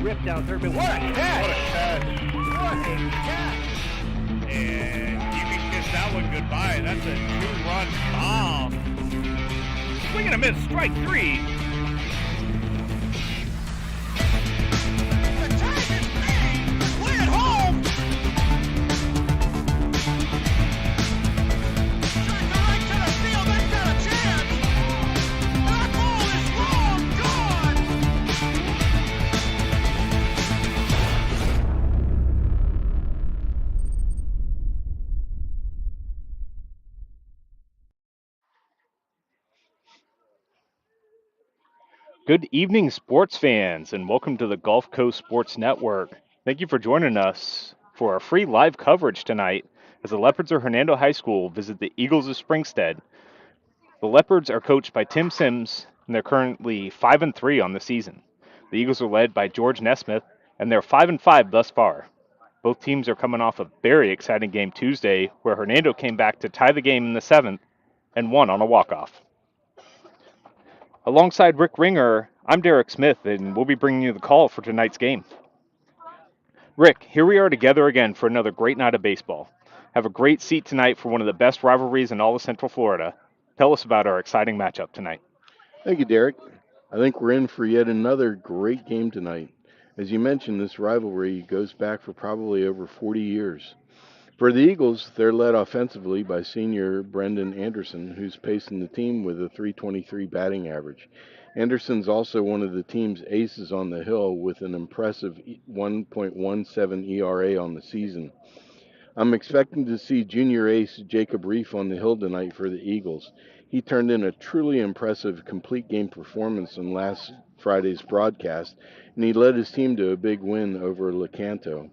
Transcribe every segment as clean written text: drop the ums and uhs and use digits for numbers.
rip down third base. What a catch! What a catch! What a catch! And you can kiss that one goodbye. That's a 2-run bomb. Swing and a miss, strike 3. The tag is made. Play it home. Shot to right to the field. They've got a chance. That ball is long gone. Good evening, sports fans, and welcome to the Gulf Coast Sports Network. Thank you for joining us for our free live coverage tonight as the Leopards of Hernando High School visit the Eagles of Springstead. The Leopards are coached by Tim Sims, and they're currently 5-3 on the season. The Eagles are led by George Nesmith, and they're 5-5 thus far. Both teams are coming off a very exciting game Tuesday, where Hernando came back to tie the game in the 7th and won on a walk-off. Alongside Rick Ringer, I'm Derek Smith, and we'll be bringing you the call for tonight's game. Rick, here we are together again for another great night of baseball. Have a great seat tonight for one of the best rivalries in all of Central Florida. Tell us about our exciting matchup tonight. Thank you, Derek. I think we're in for yet another great game tonight. As you mentioned, this rivalry goes back for probably over 40 years. For the Eagles, they're led offensively by senior Brendan Anderson, who's pacing the team with a .323 batting average. Anderson's also one of the team's aces on the hill with an impressive 1.17 ERA on the season. I'm expecting to see junior ace Jacob Reef on the hill tonight for the Eagles. He turned in a truly impressive complete game performance in last Friday's broadcast, and he led his team to a big win over Lecanto.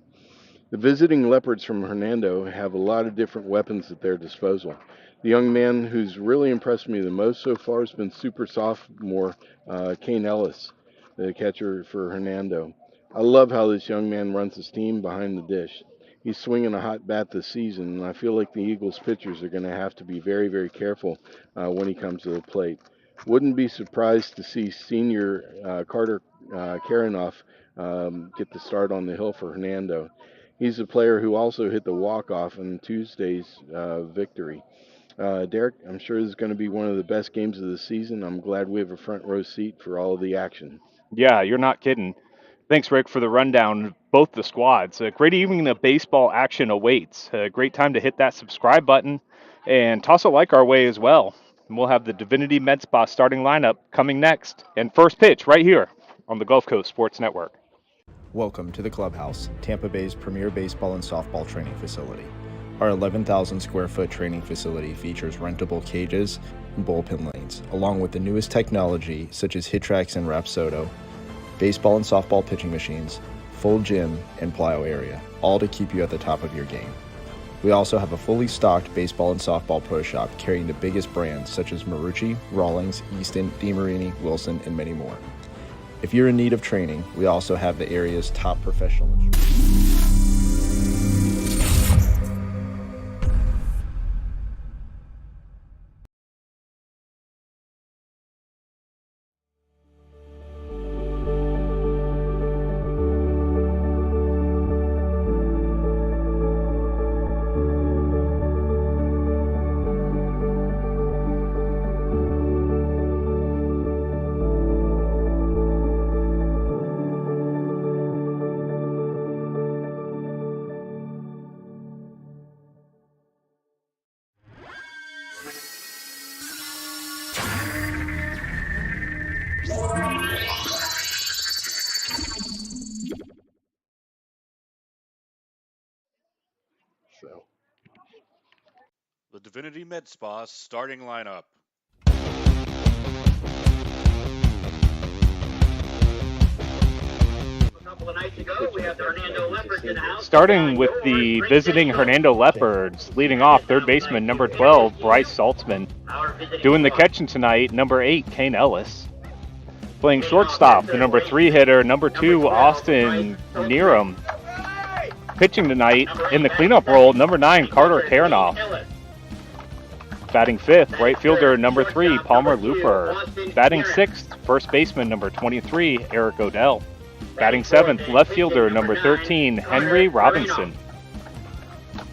The visiting Leopards from Hernando have a lot of different weapons at their disposal. The young man who's really impressed me the most so far has been super sophomore Kane Ellis, the catcher for Hernando. I love how this young man runs his team behind the dish. He's swinging a hot bat this season, and I feel like the Eagles pitchers are going to have to be very, very careful when he comes to the plate. Wouldn't be surprised to see senior Carter Karanoff get the start on the hill for Hernando. He's a player who also hit the walk-off in Tuesday's victory. Derek, I'm sure this is going to be one of the best games of the season. I'm glad we have a front row seat for all of the action. Yeah, you're not kidding. Thanks, Rick, for the rundown of both the squads. A great evening of baseball action awaits. A great time to hit that subscribe button and toss a like our way as well. And we'll have the Divinity Med Spa starting lineup coming next. And first pitch right here on the Gulf Coast Sports Network. Welcome to the Clubhouse, Tampa Bay's premier baseball and softball training facility. Our 11,000 square foot training facility features rentable cages and bullpen lanes, along with the newest technology such as HitTrax and Rapsodo, baseball and softball pitching machines, full gym, and plyo area, all to keep you at the top of your game. We also have a fully stocked baseball and softball pro shop carrying the biggest brands such as Marucci, Rawlings, Easton, DeMarini, Wilson, and many more. If you're in need of training, we also have the area's top professional instructors. The Divinity Med Spa starting lineup. Starting with the visiting Hernando Leopards, leading off third baseman number 12, Bryce Saltzman. Doing the catching tonight, number 8, Kane Ellis. Playing shortstop, the number 3 hitter, number 2, Austin Neerum. Pitching tonight in the cleanup role, number 9, Carter Karanoff. Batting 5th, right fielder number 3, Palmer Looper. Batting 6th, first baseman number 23, Eric Odell. Batting 7th, left fielder number 13, Henry Robinson.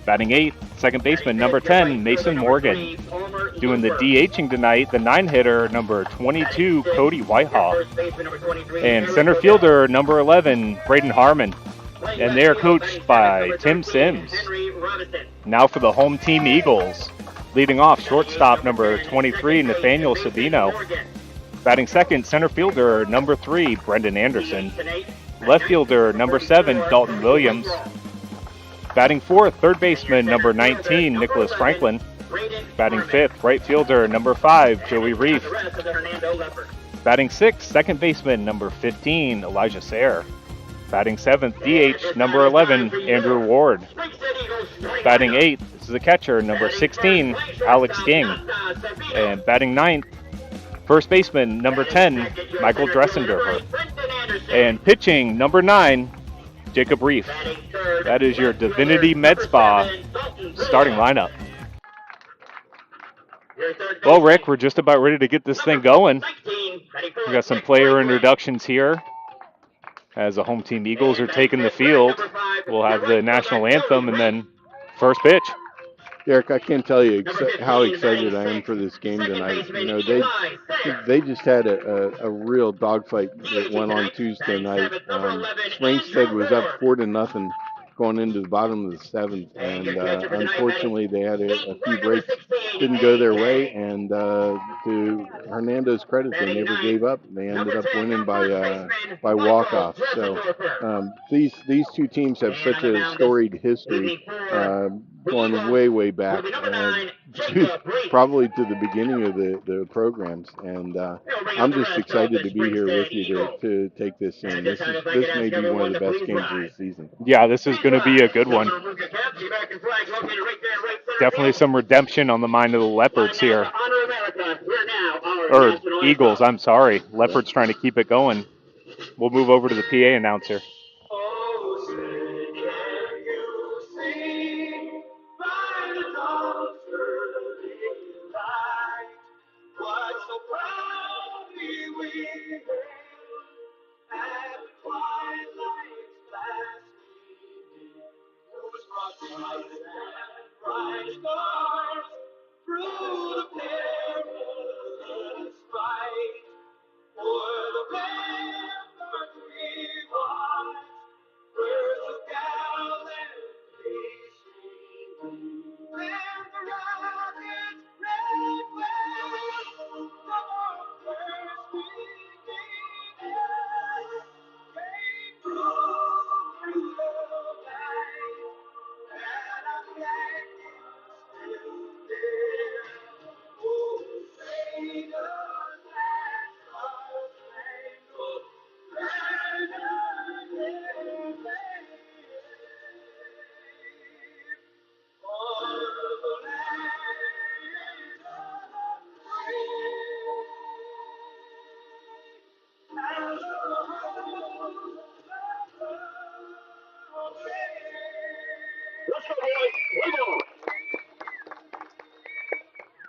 Batting 8th, second baseman number 10, Mason Morgan. Doing the DHing tonight, the 9-hitter number 22, Cody Whitehall. And center fielder number 11, Braden Harmon. And they are coached by Tim Sims. Now for the home team Eagles. Leading off, shortstop number 23, Nathaniel Sabino. Batting second, center fielder number 3, Brendan Anderson. Left fielder number 7, Dalton Williams. Batting fourth, third baseman number 19, Nicholas Franklin. Batting fifth, right fielder number 5, Joey Reef. Batting sixth, second baseman number 15, Elijah Sayre. Batting seventh, DH number 11, Andrew Ward. Batting eighth, this is the catcher, number 16, Alex King. And batting ninth, first baseman number 10, Michael Dressendorfer. And pitching number 9, Jacob Reef. That is your Divinity Med Spa starting lineup. Well, Rick, we're just about ready to get this thing going. We got some player introductions here as the home team Eagles are taking the field. We'll have the national anthem and then first pitch. Derek, I can't tell you how excited I am for this game tonight. You know, they just had a real dogfight that went on Tuesday night. Springstead was up 4-0 going into the bottom of the 7th, and unfortunately they had a few breaks didn't go their way, and to Hernando's credit, they never gave up. They ended up winning by walk-off. So these two teams have such a storied history, going way back, probably to the beginning of the programs, and I'm just excited to be here with you to take this in. This may be one of the best games of the season. Yeah, this is going to be a good one. Definitely some redemption on the mind of the Leopards here. Or Eagles, I'm sorry. Leopards trying to keep it going. We'll move over to the PA announcer.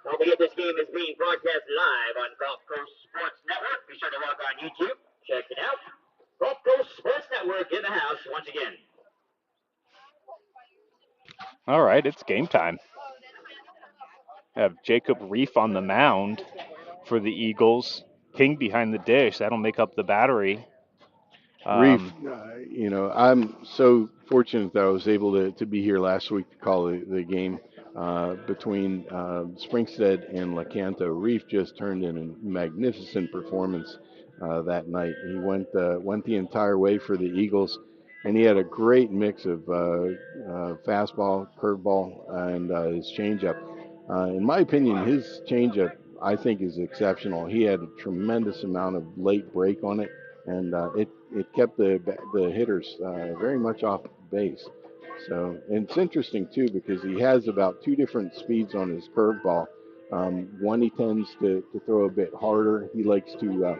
Don't forget this game is being broadcast live on Gulf Coast Sports Network. Be sure to log on YouTube. Check it out. Gulf Coast Sports Network in the house once again. All right, it's game time. Have Jacob Reef on the mound for the Eagles. King behind the dish. That'll make up the battery. Reef, you know, I'm so fortunate that I was able to be here last week to call the game between Springstead and LeCanto. Reef just turned in a magnificent performance that night. He went the entire way for the Eagles, and he had a great mix of fastball, curveball, and his changeup. In my opinion, his changeup, I think, is exceptional. He had a tremendous amount of late break on it, and it kept the hitters very much off base. So, and it's interesting too because he has about 2 different speeds on his curveball. One he tends to throw a bit harder. He likes to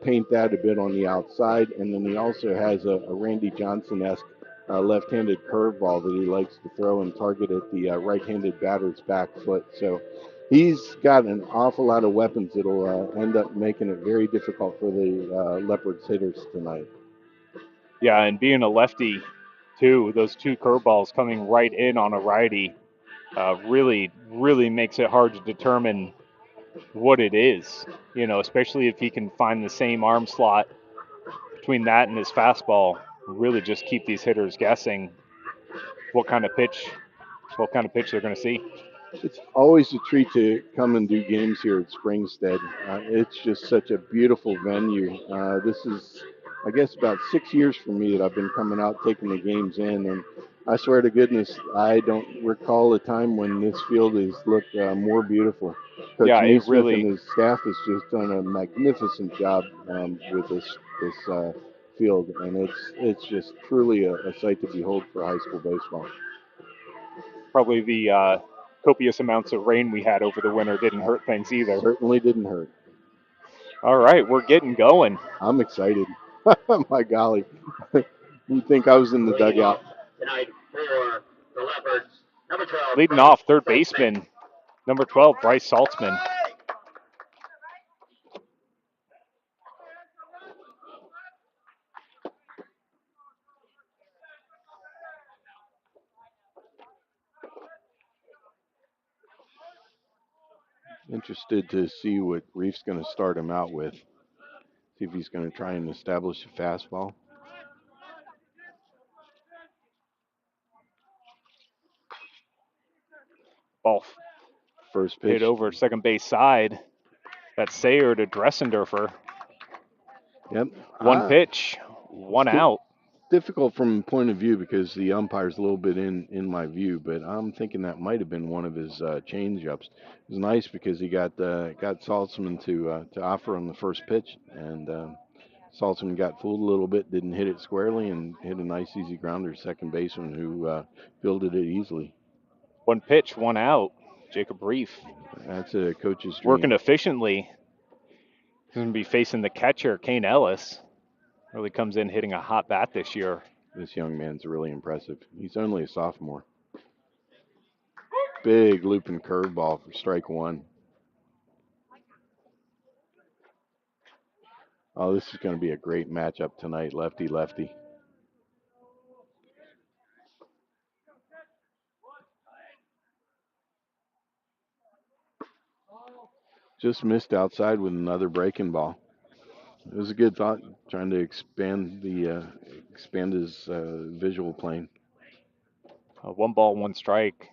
paint that a bit on the outside, and then he also has a Randy Johnson-esque left-handed curveball that he likes to throw and target at the right-handed batter's back foot. So he's got an awful lot of weapons that'll end up making it very difficult for the Leopards hitters tonight. Yeah, and being a lefty, too, those two curveballs coming right in on a righty really makes it hard to determine what it is. Especially if he can find the same arm slot between that and his fastball. Really just keep these hitters guessing what kind of pitch they're going to see. It's always a treat to come and do games here at Springstead. It's just such a beautiful venue. This is, I guess, about 6 years for me that I've been coming out taking the games in, and I swear to goodness, I don't recall a time when this field has looked more beautiful. Coach Yeah, it Neesmith and really his staff has just done a magnificent job with this field, and it's just truly a sight to behold for high school baseball. probably the copious amounts of rain we had over the winter didn't hurt things either. Certainly didn't hurt. All right, we're getting going. I'm excited. My golly. You'd think I was in the dugout. Tonight for the Leopards, number 12, Leading Bryce off, third Saltzman. baseman, number 12, Bryce Saltzman. Interested to see what Reef's going to start him out with. See if he's going to try and establish a fastball. Ball First hit pitch. over second base side. That's Sayer to Dresendorfer. Yep. One pitch, one out. Difficult from point of view because the umpire's a little bit in my view, but I'm thinking that might have been one of his change ups. It was nice because he got Saltzman to offer on the first pitch, and Saltzman got fooled a little bit, didn't hit it squarely, and hit a nice easy grounder to second baseman who fielded it easily. One pitch, one out. Jacob Reef That's a coach's dream. working efficiently. He's going to be facing the catcher, Kane Ellis. Really comes in hitting a hot bat this year. This young man's really impressive. He's only a sophomore. Big looping curveball for strike one. Oh, this is going to be a great matchup tonight, lefty-lefty. Just missed outside with another breaking ball. It was a good thought, trying to expand his visual plane. One ball, one strike.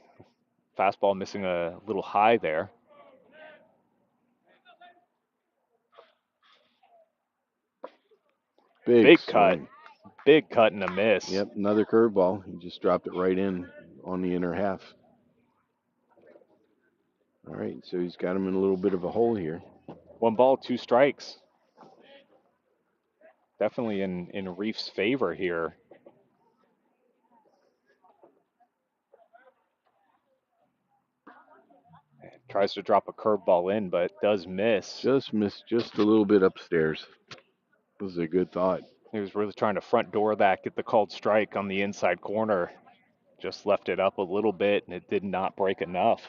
Fastball missing a little high there. Big cut. Big cut and a miss. Yep, another curveball. He just dropped it right in on the inner half. All right, so he's got him in a little bit of a hole here. One ball, two strikes. Definitely in Reef's favor here. Tries to drop a curveball in, but does miss. Just missed just a little bit upstairs. This is a good thought. He was really trying to front door that, get the called strike on the inside corner. Just left it up a little bit, and it did not break enough.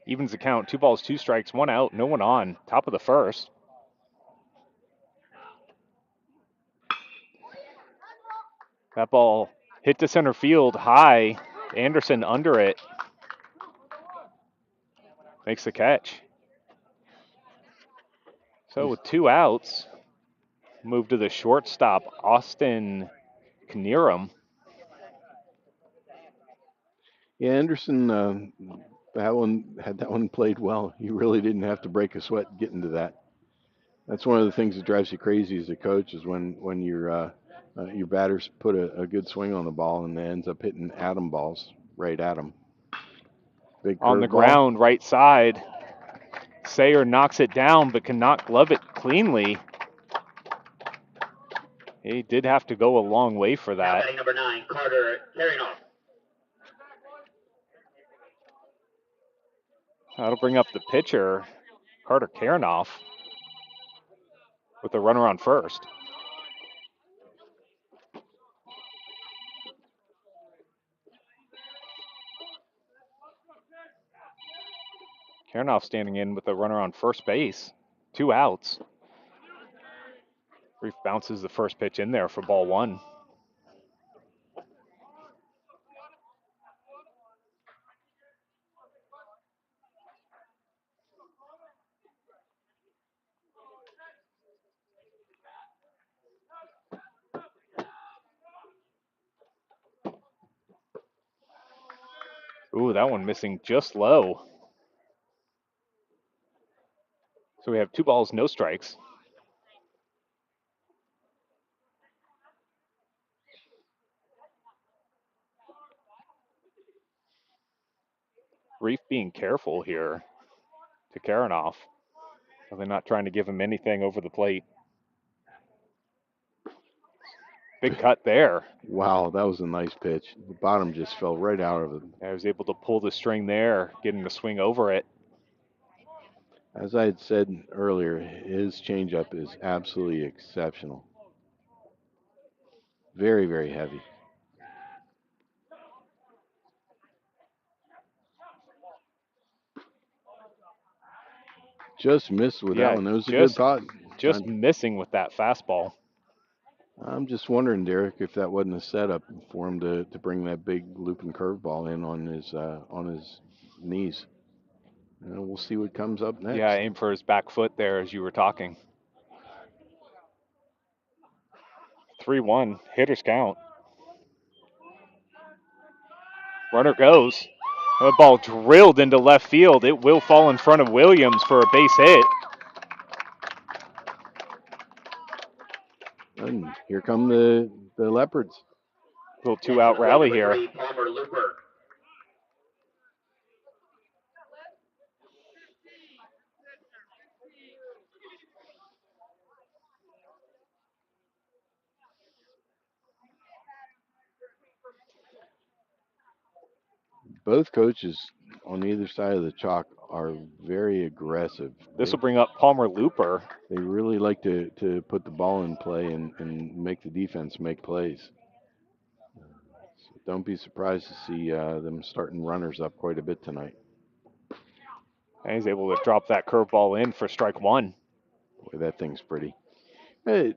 Evens the count, 2 balls, 2 strikes, 1 out, no one on. Top of the first. That ball hit to center field high. Anderson under it. Makes the catch. So with 2 outs, move to the shortstop, Austin Knierim. Yeah, Anderson, had that one played well. You really didn't have to break a sweat getting to that. That's one of the things that drives you crazy as a coach is when your batters put a good swing on the ball and it ends up hitting atom balls right at them. Big On the curve ball. ground, right side. Sayer knocks it down, but cannot glove it cleanly. He did have to go a long way for that. Batting number 9, Carter Karinoff. That'll bring up the pitcher, Carter Karinoff, with a runner on first. Karinoff standing in with a runner on first base. 2 outs. Reef bounces the first pitch in there for ball 1. Ooh, that one missing just low. So we have 2 balls, no strikes. Reef being careful here to Karanoff. They're not trying to give him anything over the plate. Big cut there. Wow, that was a nice pitch. The bottom just fell right out of it. I was able to pull the string there, getting the swing over it. As I had said earlier, his changeup is absolutely exceptional. Very, very heavy. Just missed with that one. It was a good thought. Just missing with that fastball. I'm just wondering, Derek, if that wasn't a setup for him to bring that big looping curveball in on his knees. We'll see what comes up next. Yeah, aim for his back foot there as you were talking. 3-1, hitter's count. Runner goes. The ball drilled into left field. It will fall in front of Williams for a base hit. And here come the Leopards. Little 2-out rally here. Palmer Looper. Both coaches on either side of the chalk are very aggressive. This will bring up Palmer Looper. They really like to put the ball in play and make the defense make plays. So don't be surprised to see them starting runners up quite a bit tonight. And he's able to drop that curveball in for strike 1. Boy, that thing's pretty. Hey,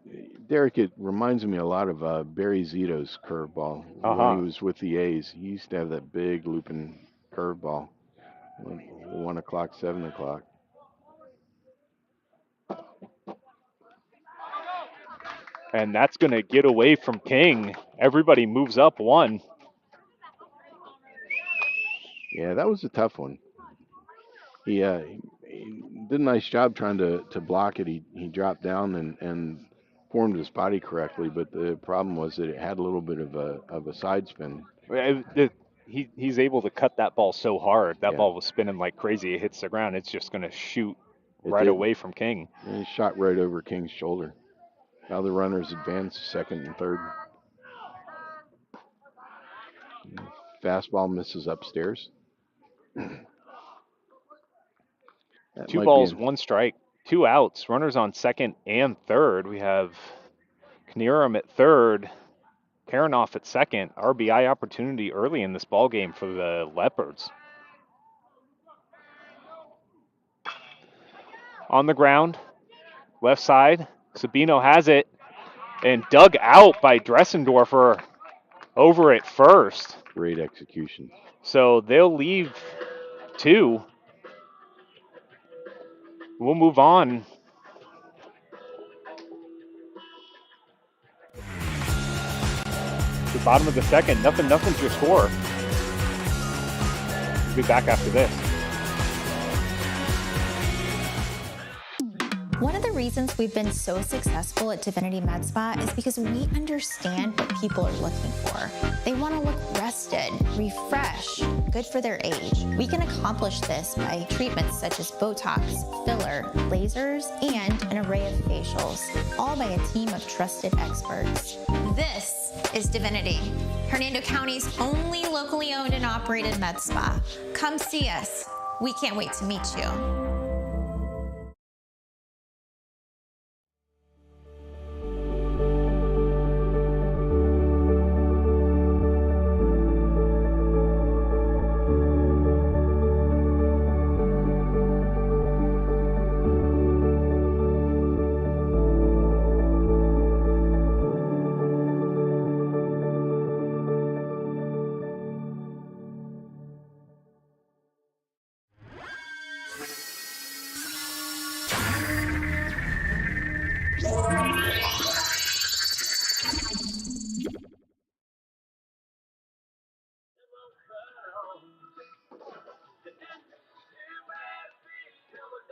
Derek, it reminds me a lot of Barry Zito's curveball when he was with the A's. He used to have that big looping curveball. 1 o'clock, 7 o'clock. And that's going to get away from King. Everybody moves up 1. Yeah, that was a tough one. He did a nice job trying to block it. He dropped down and formed his body correctly, but the problem was that it had a little bit of a side spin. He's able to cut that ball so hard. That ball was spinning like crazy. It hits the ground. It's just going to shoot right away from King. And he shot right over King's shoulder. Now the runners advance second and third. Fastball misses upstairs. 2 balls, 1 strike, 2 outs. Runners on second and third. We have Knierim at third, Karanoff at second. RBI opportunity early in this ball game for the Leopards. On the ground, left side. Sabino has it and dug out by Dressendorfer over at first. Great execution. So they'll leave 2. We'll move on. The bottom of the second, nothing's your score. We'll be back after this. One of the reasons we've been so successful at Divinity Med Spa is because we understand what people are looking for. They want to look rested, refreshed, good for their age. We can accomplish this by treatments such as Botox, filler, lasers, and an array of facials, all by a team of trusted experts. This is Divinity, Hernando County's only locally owned and operated med spa. Come see us. We can't wait to meet you.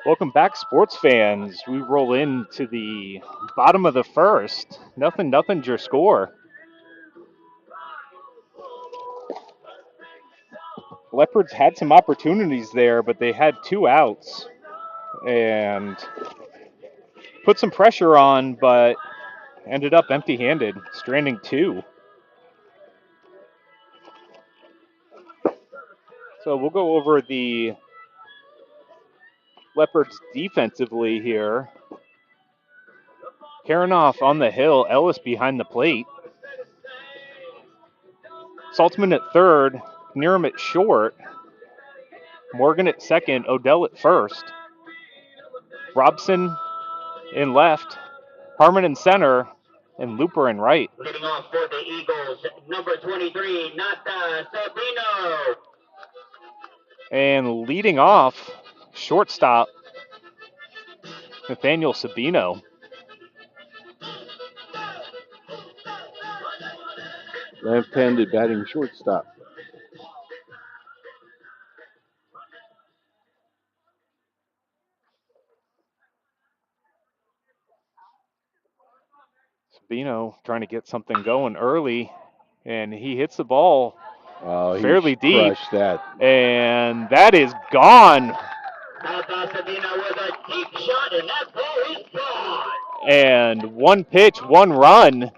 Welcome back, sports fans. We roll into the bottom of the first. Nothing's your score. Leopards had some opportunities there, but they had 2 outs and put some pressure on, but ended up empty-handed, stranding 2. So we'll go over the Leopards defensively here. Karanoff on the hill, Ellis behind the plate. Saltzman at third, Nierum at short, Morgan at second, Odell at first. Robson in left, Harmon in center, and Looper in right. Leading off for the Eagles, number 23, Nata Sabino. And leading off, shortstop, Nathaniel Sabino. Left-handed batting shortstop. Sabino trying to get something going early, and he hits the ball Oh, fairly he deep. crushed that. And that is gone. Nata Sabino with a deep shot, and that ball is gone. And 1 pitch, 1 run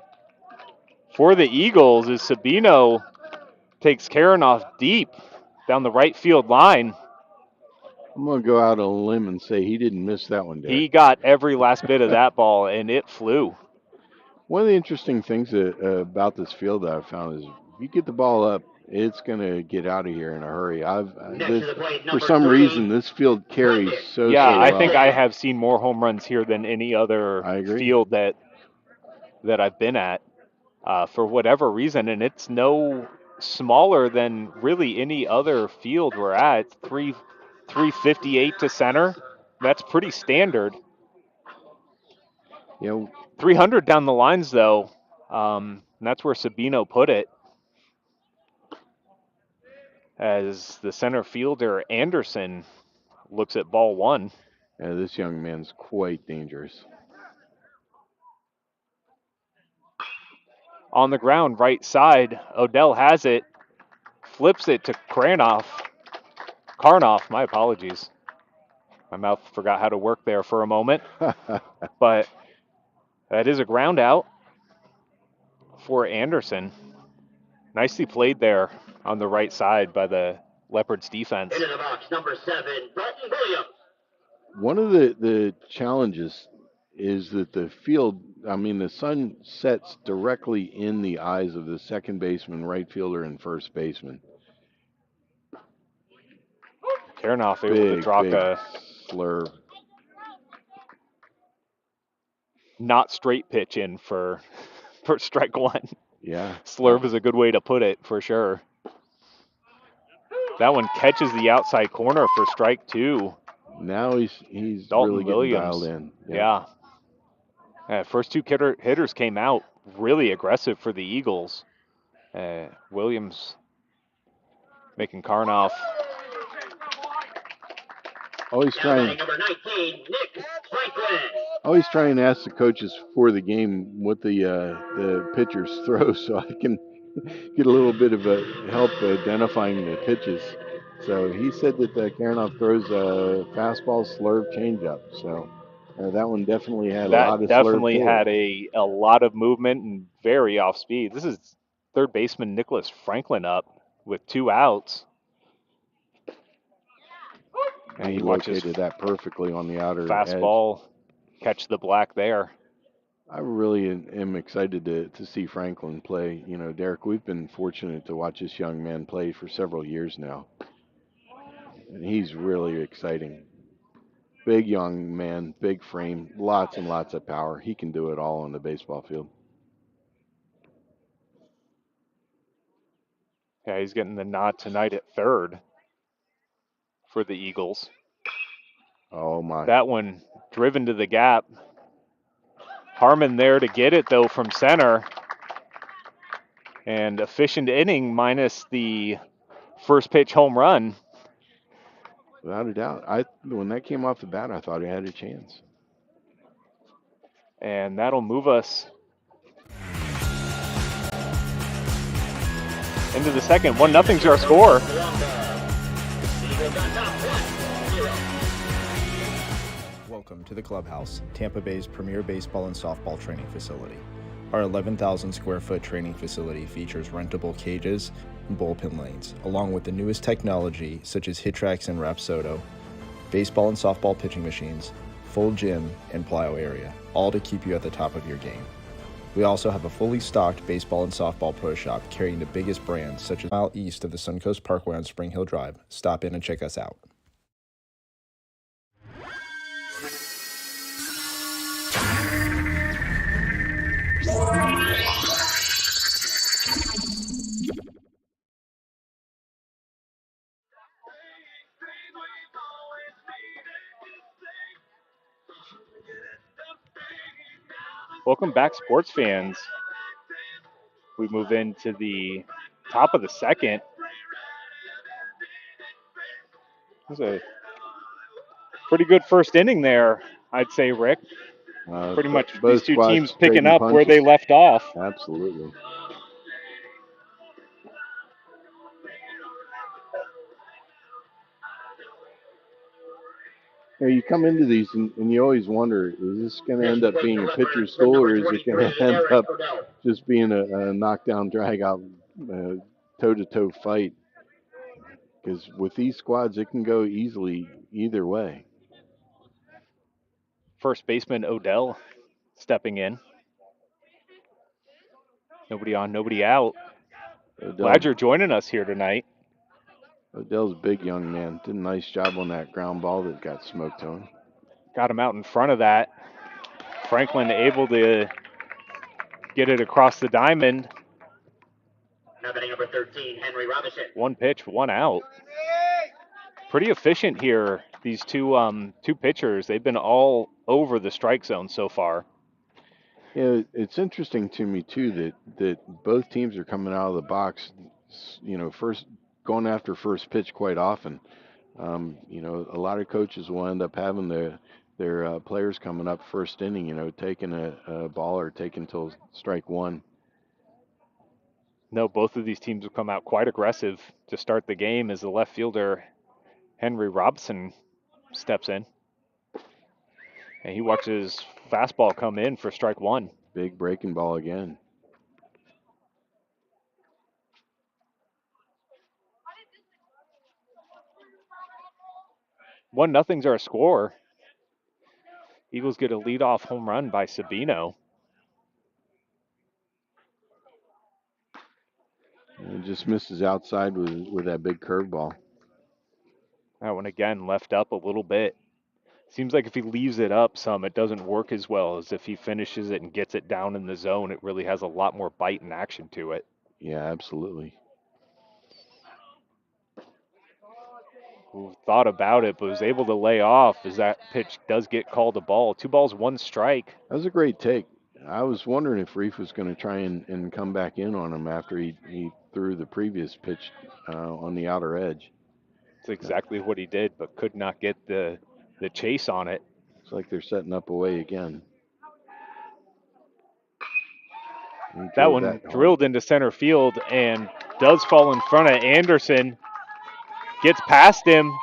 for the Eagles as Sabino takes Karanoff deep down the right field line. I'm going to go out on a limb and say he didn't miss that one, Derek. He got every last bit of that ball, and it flew. One of the interesting things about this field that I've found is if you get the ball up, it's going to get out of here in a hurry. For some reason, this field carries so I well. think I have seen more home runs here than any other field that I've been at for whatever reason, and it's no smaller than really any other field we're at. It's 358 to center. That's pretty standard. 300 down the lines, though. And that's where Sabino put it. As the center fielder, Anderson, looks at ball 1. Yeah, this young man's quite dangerous. On the ground, right side, Odell has it. Flips it to Karanoff, my apologies. My mouth forgot how to work there for a moment. But that is a ground out for Anderson. Nicely played there on the right side by the Leopards defense. Into the box, number 7, Dalton Williams. One of the challenges is that the field, the sun sets directly in the eyes of the second baseman, right fielder, and first baseman. Karanoff able to drop a slurve. Not straight pitch in for strike 1. Yeah. Slurve is a good way to put it, for sure. That one catches the outside corner for strike 2. Now he's Dalton really Williams. getting dialed in. Yeah. First 2 hitters came out really aggressive for the Eagles. Williams making Karanoff. Always trying. Number 19, Nick Franklin. Always trying to ask the coaches before the game what the pitchers throw, so I can get a little bit of help identifying the pitches. So he said that Karanoff throws a fastball, slurve, changeup. So that one definitely had a lot of slurve. That definitely had a lot of movement and very off speed. This is third baseman Nicholas Franklin up with 2 outs. And he located that perfectly on the outer fastball, edge. Catch the black there. I really am excited to see Franklin play. You know, Derek, we've been fortunate to watch this young man play for several years now. And he's really exciting. Big young man, big frame, lots and lots of power. He can do it all on the baseball field. Yeah, he's getting the nod tonight at third for the Eagles. Oh, my. That one driven to the gap. Harmon there to get it, though, from center. And efficient inning minus the first pitch home run. Without a doubt. When that came off the bat, I thought he had a chance. And that'll move us into the second. 1-0's our score. Welcome to the Clubhouse, Tampa Bay's premier baseball and softball training facility. Our 11,000 square foot training facility features rentable cages and bullpen lanes, along with the newest technology such as HitTrax and Rapsodo, baseball and softball pitching machines, full gym, and plyo area, all to keep you at the top of your game. We also have a fully stocked baseball and softball pro shop carrying the biggest brands such as mile east of the Suncoast Parkway on Spring Hill Drive. Stop in and check us out. Welcome back, sports fans. We move into the top of the second. It was a pretty good first inning there, I'd say, Rick. Pretty much these two teams picking up where they left off. Absolutely. You come into these and you always wonder, is this going to end up being a pitcher's duel, or is it going to end up just being a knockdown, drag-out, toe-to-toe fight? Because with these squads, it can go easily either way. First baseman Odell stepping in. Nobody on, nobody out. Glad you're joining us here tonight. Odell's a big young man. Did a nice job on that ground ball that got smoked to him. Got him out in front of that. Franklin able to get it across the diamond. Now batting number 13, Henry Robinson. One pitch, one out. Pretty efficient here, these two pitchers. They've been all over the strike zone so far. Yeah, it's interesting to me too that both teams are coming out of the box, first going after first pitch quite often. A lot of coaches will end up having their players coming up first inning, taking a ball or taking till strike one. No, both of these teams have come out quite aggressive to start the game as the left fielder Henry Robson steps in. And he watches fastball come in for strike one. Big breaking ball again. One nothing's our score. Eagles get a leadoff home run by Sabino. And just misses outside with that big curveball. That one again left up a little bit. Seems like if he leaves it up some, it doesn't work as well as if he finishes it and gets it down in the zone. It really has a lot more bite and action to it. Yeah, absolutely. Who thought about it, but was able to lay off as that pitch does get called a ball. 2 balls, 1 strike. That was a great take. I was wondering if Reef was going to try and come back in on him after he threw the previous pitch on the outer edge. It's exactly what he did, but could not get the chase on it. It's like they're setting up away again. That one drilled into center field and does fall in front of Anderson. Gets past him.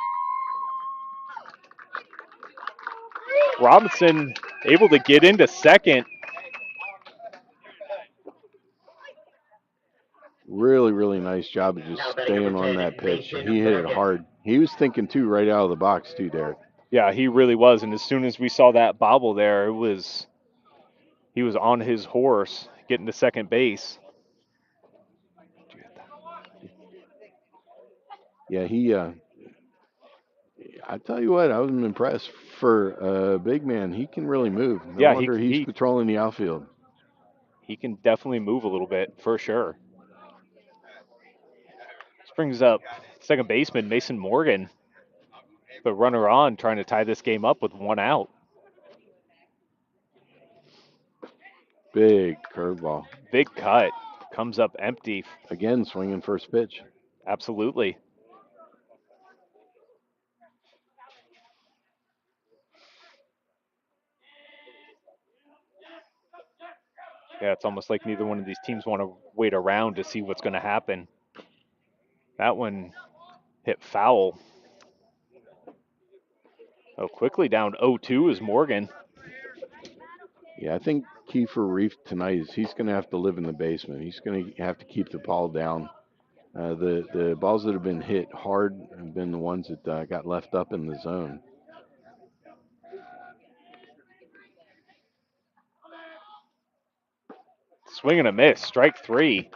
Robinson able to get into second. Really, really nice job of just staying on that pitch. He hit it hard. He was thinking, too, right out of the box, too, Derek. Yeah, he really was. And as soon as we saw that bobble there, he was on his horse getting to second base. Yeah, I tell you what, I was impressed. For a big man, he can really move. No wonder he's patrolling the outfield. He can definitely move a little bit, for sure. This brings up second baseman Mason Morgan. The runner on, trying to tie this game up with 1 out. Big curveball. Big cut. Comes up empty. Again, swinging first pitch. Absolutely. Yeah, it's almost like neither one of these teams want to wait around to see what's going to happen. That one hit foul. Oh, quickly down 0-2 is Morgan. Yeah, I think key for Reef tonight is he's going to have to live in the basement. He's going to have to keep the ball down. The balls that have been hit hard have been the ones that got left up in the zone. Swing and a miss, strike 3.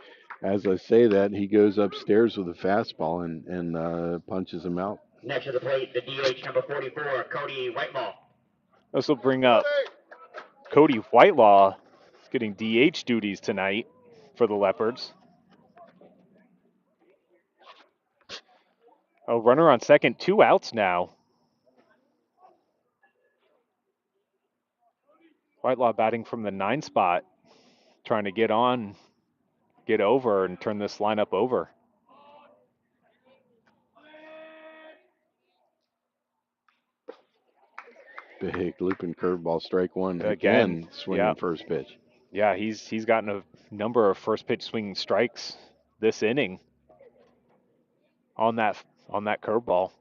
As I say that, he goes upstairs with a fastball and punches him out. Next to the plate, the DH number 44, Cody Whitelaw. This will bring up Cody Whitelaw getting DH duties tonight for the Leopards. Oh, runner on second, 2 outs now. Whitelaw batting from the 9 spot, trying to get over, and turn this lineup over. Big looping curveball, strike 1. Again, swinging yeah. first pitch. Yeah, he's gotten a number of first pitch swinging strikes this inning on that curveball.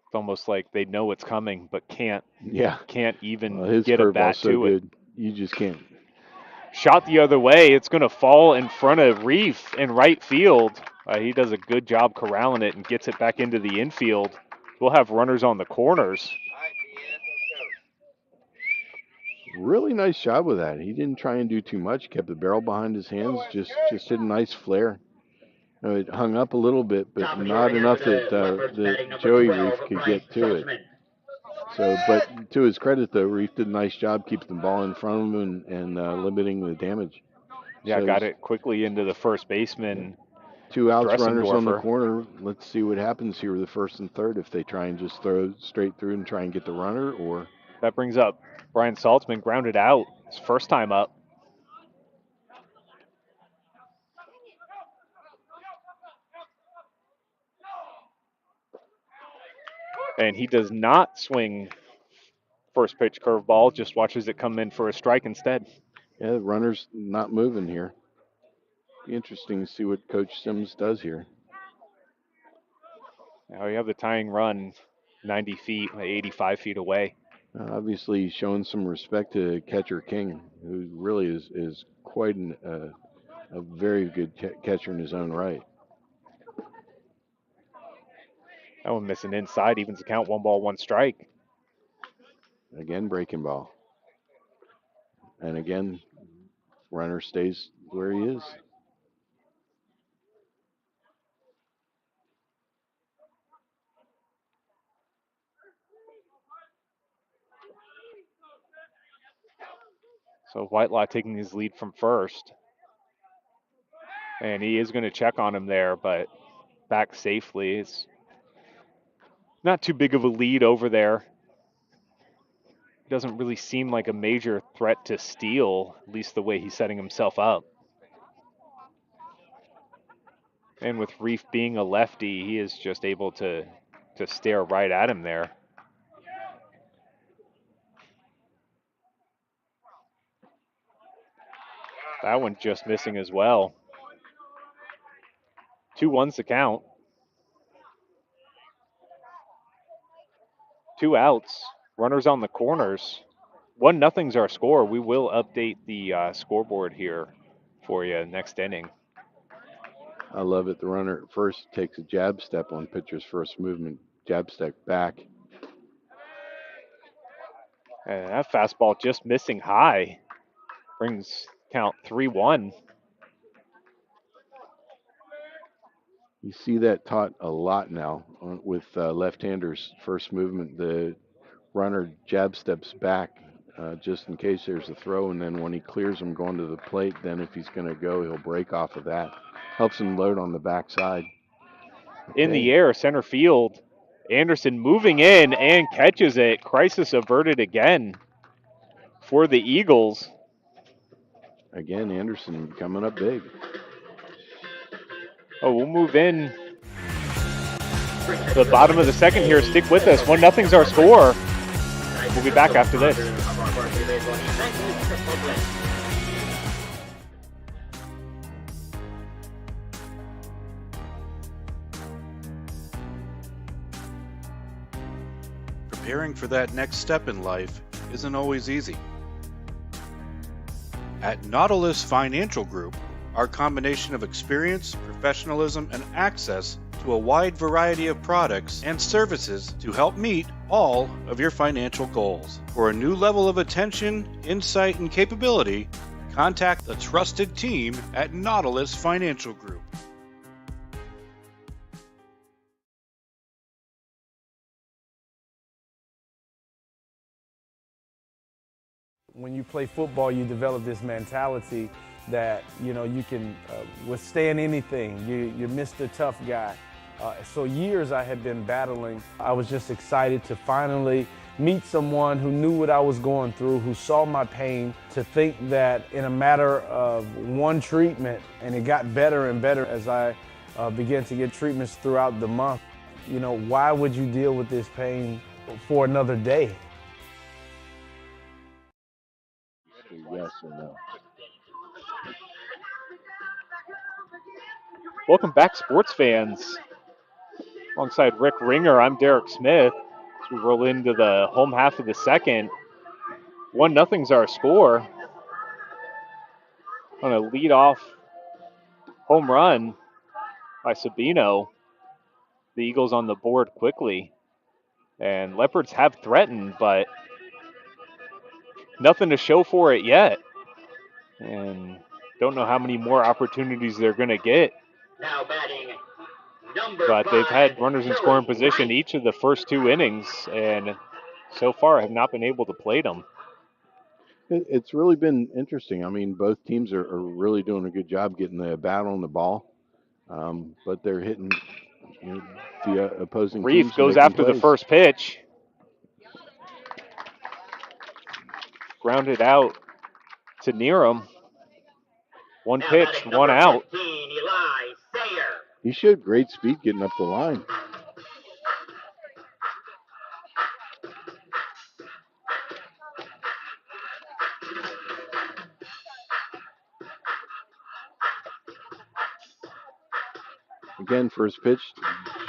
It's almost like they know it's coming, but can't even get a bat so to good. it. You just can't. Shot the other way. It's going to fall in front of Reef in right field. He does a good job corralling it and gets it back into the infield. We'll have runners on the corners. Really nice job with that. He didn't try and do too much. Kept the barrel behind his hands. Just hit a nice flare. It hung up a little bit, but not enough that Joey Reef could get to it. So, but to his credit, though, Reef did a nice job keeping the ball in front of him and limiting the damage. Yeah, so got it quickly into the first baseman. 2 outs, runners on the corner. Let's see what happens here with the first and third. If they try and just throw straight through and try and get the runner, or that brings up Brian Saltzman, grounded out his first time up. And he does not swing first pitch curveball, just watches it come in for a strike instead. Yeah, the runner's not moving here. Be interesting to see what Coach Sims does here. Now we have the tying run 90 feet, 85 feet away. Obviously showing some respect to catcher King, who really is quite a very good catcher in his own right. That one missing inside, evens the count, 1 ball, 1 strike. Again, breaking ball. And again, runner stays where he is. So Whitelaw taking his lead from first. And he is going to check on him there, but back safely. It's not too big of a lead over there. Doesn't really seem like a major threat to steal, at least the way he's setting himself up. And with Reef being a lefty, he is just able to stare right at him there. That one just missing as well. 2-1's the count. 2 outs. Runners on the corners. 1-0's our score. We will update the scoreboard here for you next inning. I love it. The runner at first takes a jab step on pitcher's first movement. Jab step back. And that fastball just missing high. Brings count 3-1. You see that taught a lot now with left-handers. First movement, the runner jab steps back just in case there's a throw, and then when he clears him going to the plate, then if he's going to go, he'll break off of that. Helps him load on the backside. In the air, center field. Anderson moving in and catches it. Crisis averted again for the Eagles. Again, Anderson coming up big. Oh, we'll move in the bottom of the second here. Stick with us. 1-0's our score. We'll be back after this. Preparing for that next step in life isn't always easy. At Nautilus Financial Group, our combination of experience, professionalism, and access to a wide variety of products and services to help meet all of your financial goals. For a new level of attention, insight, and capability, contact the trusted team at Nautilus Financial Group. When you play football, you develop this mentality that, you know, you can withstand anything. You're Mr. Tough Guy. So years I had been battling. I was just excited to finally meet someone who knew what I was going through, who saw my pain, to think that in a matter of one treatment, and it got better and better as I began to get treatments throughout the month. You know, why would you deal with this pain for another day? Yes or no? Welcome back, sports fans. Alongside Rick Ringer, I'm Derek Smith. As we roll into the home half of the second, 1-0's our score. On a lead-off home run by Sabino, the Eagles on the board quickly. And Leopards have threatened, but nothing to show for it yet. And don't know how many more opportunities they're going to get. Now batting number But they've had 5, runners in scoring position Wright. each of the first 2 innings, and so far have not been able to plate them. It's really been interesting. I mean, both teams are really doing a good job getting the bat on the ball, but they're hitting, you know, the opposing Reef teams goes making after the plays. first pitch. Grounded out to near him. One Now pitch, batting one number out. 15, Eli Sayer. He showed great speed getting up the line. Again, first pitch,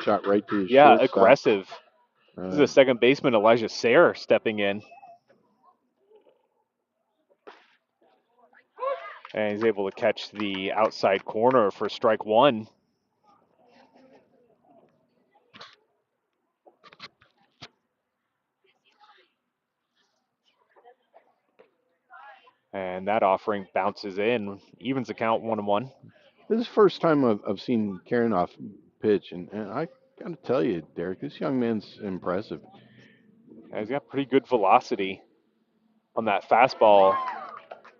shot right to the Yeah, shortstop. aggressive. This is the second baseman, Elijah Sayer, stepping in. And he's able to catch the outside corner for strike 1. And that offering bounces in, evens the count 1-1. This is the first time I've seen Karenoff pitch, and I got to tell you, Derek, this young man's impressive. And he's got pretty good velocity on that fastball,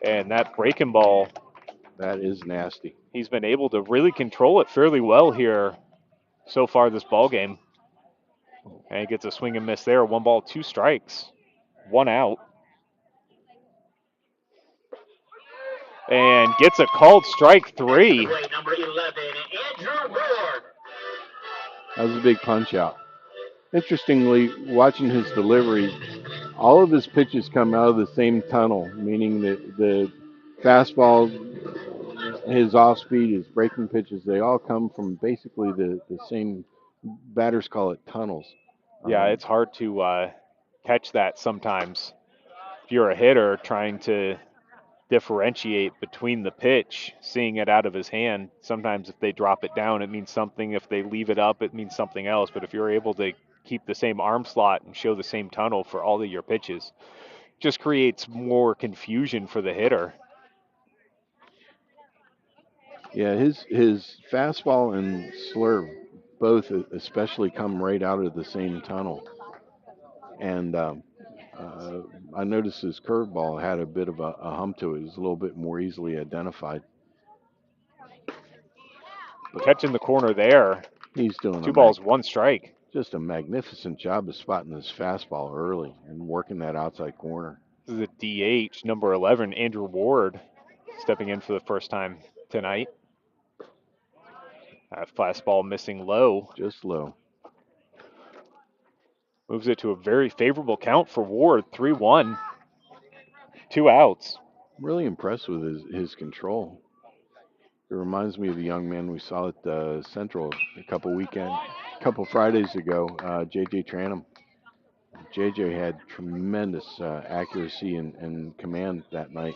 and that breaking ball. That is nasty. He's been able to really control it fairly well here so far this ball game. And he gets a swing and miss there. 1 ball, 2 strikes, 1 out. And gets a called strike 3. Number 11, Andrew Ward. That was a big punch out. Interestingly, watching his delivery, all of his pitches come out of the same tunnel, meaning that the fastball, his off speed, his breaking pitches, they all come from basically the same, batters call it tunnels. Yeah, it's hard to catch that sometimes. If you're a hitter trying to differentiate between the pitch, seeing it out of his hand, sometimes if they drop it down, it means something. If they leave it up, it means something else. But if you're able to keep the same arm slot and show the same tunnel for all of your pitches, it just creates more confusion for the hitter. Yeah, his fastball and slurve both especially come right out of the same tunnel. And I noticed his curveball had a bit of a hump to it. It was a little bit more easily identified. Catching the corner there. He's doing 2 balls, 1 strike. Just a magnificent job of spotting this fastball early and working that outside corner. This is a DH, number 11, Andrew Ward, stepping in for the first time tonight. Fastball missing low. Just low. Moves it to a very favorable count for Ward, 3-1. 2 outs. I'm really impressed with his control. It reminds me of a young man we saw at Central a couple Fridays ago, JJ Tranum. JJ had tremendous accuracy and command that night.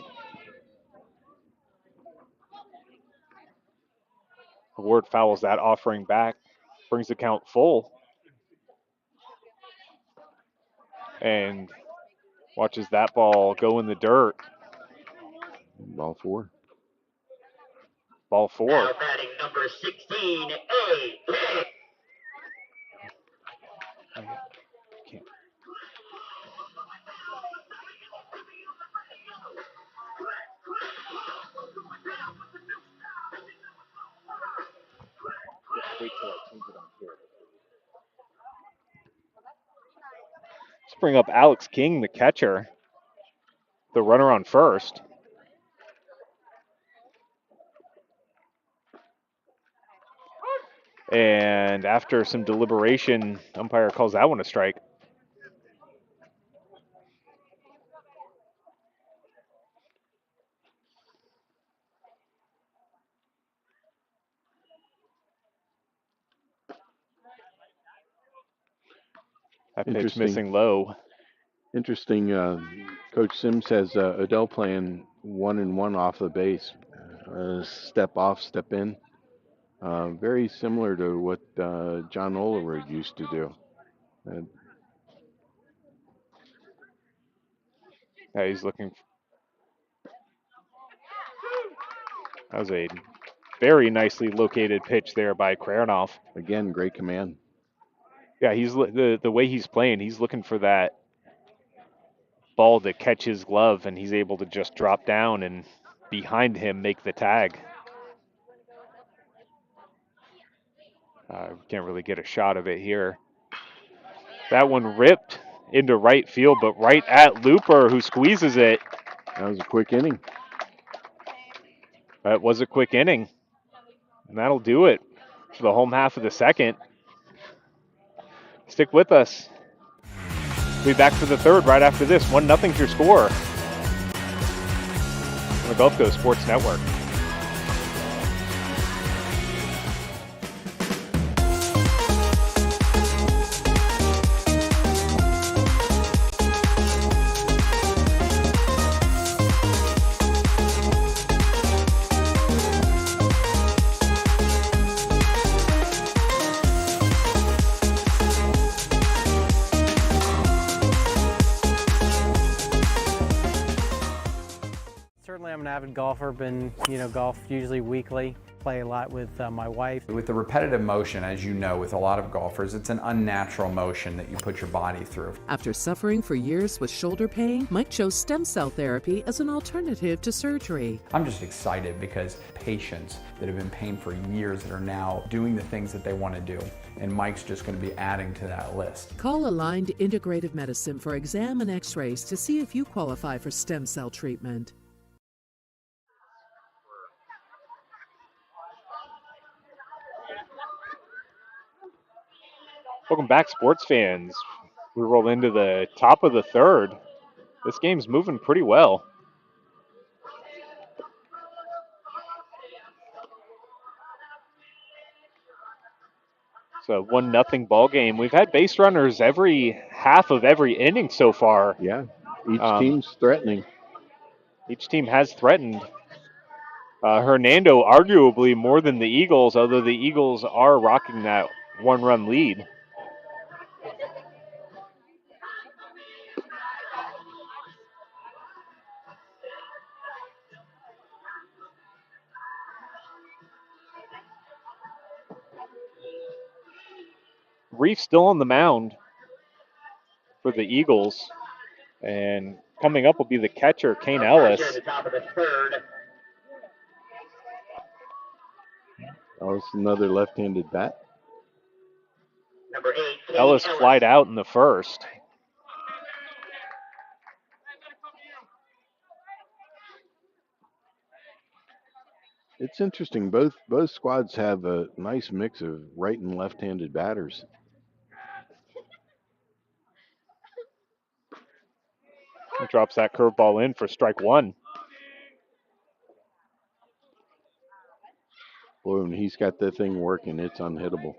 Ward fouls that offering back, brings the count full, and watches that ball go in the dirt. Ball 4. Ball 4. Now batting number 16, A. Can't. Wait till I change it on here. Let's bring up Alex King, the catcher, the runner on first. And after some deliberation, umpire calls that one a strike. That pitch missing low. Interesting. Coach Sims has Odell playing 1-1 off the base. Step off, step in. Very similar to what John Olerud used to do. Yeah, he's looking. That was a very nicely located pitch there by Kranoff. Again, great command. Yeah, he's the way he's playing. He's looking for that ball to catch his glove, and he's able to just drop down and behind him make the tag. Can't really get a shot of it here. That one ripped into right field, but right at Looper, who squeezes it. That was a quick inning. That was a quick inning. And that'll do it for the home half of the second. Stick with us. We'll be back for the third right after this. 1-0 your score on the Gulf Coast Sports Network. Certainly I'm an avid golfer, been, golf usually weekly, play a lot with my wife. With the repetitive motion, as you know, with a lot of golfers, it's an unnatural motion that you put your body through. After suffering for years with shoulder pain, Mike chose stem cell therapy as an alternative to surgery. I'm just excited because patients that have been in pain for years that are now doing the things that they want to do. And Mike's just going to be adding to that list. Call Aligned Integrative Medicine for exam and x-rays to see if you qualify for stem cell treatment. Welcome back, sports fans. We roll into the top of the third. This game's moving pretty well. It's a 1-0 ball game. We've had base runners every half of every inning so far. Yeah, each team's threatening. Each team has threatened. Hernando arguably more than the Eagles, although the Eagles are rocking that one-run lead. Reef still on the mound for the Eagles. And coming up will be the catcher, Kane Ellis. At the top of the third. Ellis, another left-handed bat. Number 8, Kane Ellis flied out in the first. It's interesting. Both squads have a nice mix of right and left-handed batters. He drops that curveball in for strike one. Boy, when he's got that thing working, it's unhittable.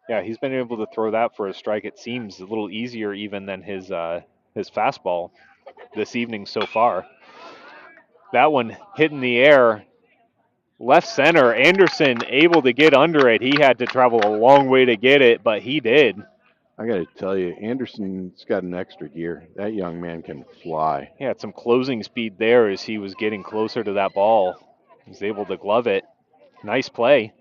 Yeah, he's been able to throw that for a strike. It seems a little easier even than his fastball this evening so far. That one hit in the air, left center. Anderson able to get under it. He had to travel a long way to get it, but he did. I got to tell you, Anderson's got an extra gear. That young man can fly. He had some closing speed there as he was getting closer to that ball. He was able to glove it. Nice play.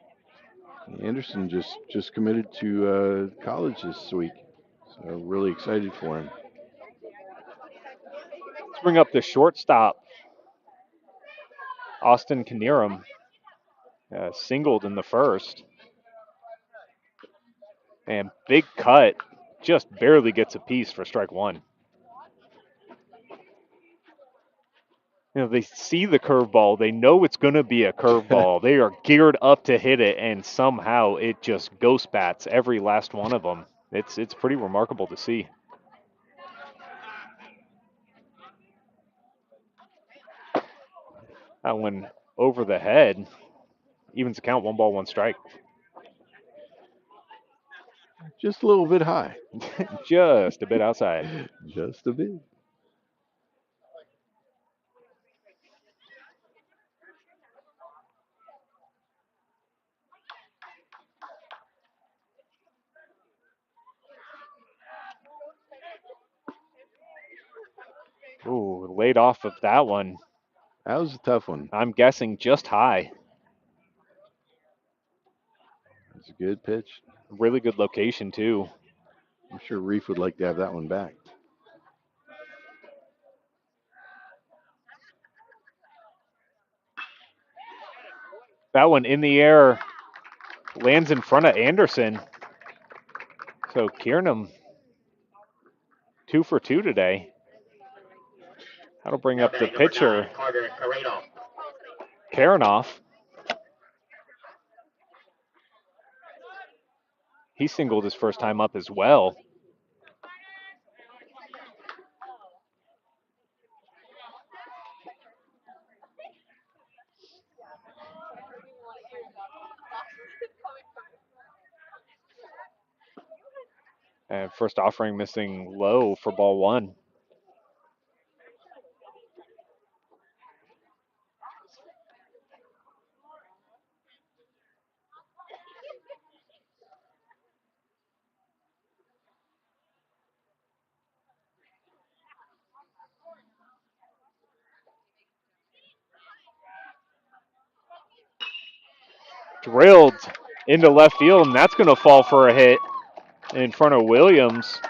Anderson just committed to college this week, so really excited for him. Let's bring up the shortstop, Austin Knierim, singled in the first. And big cut, just barely gets a piece for strike one. You know, they see the curveball. They know it's going to be a curveball. They are geared up to hit it, and somehow it just ghost bats every last one of them. It's pretty remarkable to see. That one over the head. Evens the count, 1 ball, 1 strike. Just a little bit high. Just a bit outside. Just a bit. Ooh, laid off of that one. That was a tough one. I'm guessing just high. It's a good pitch. Really good location, too. I'm sure Reef would like to have that one back. That one in the air lands in front of Anderson. So Kiernan, 2 for 2 today. That'll bring up the pitcher, Karanoff. He singled his first time up as well. And first offering missing low for ball one. Drilled into left field, and that's going to fall for a hit in front of Williams.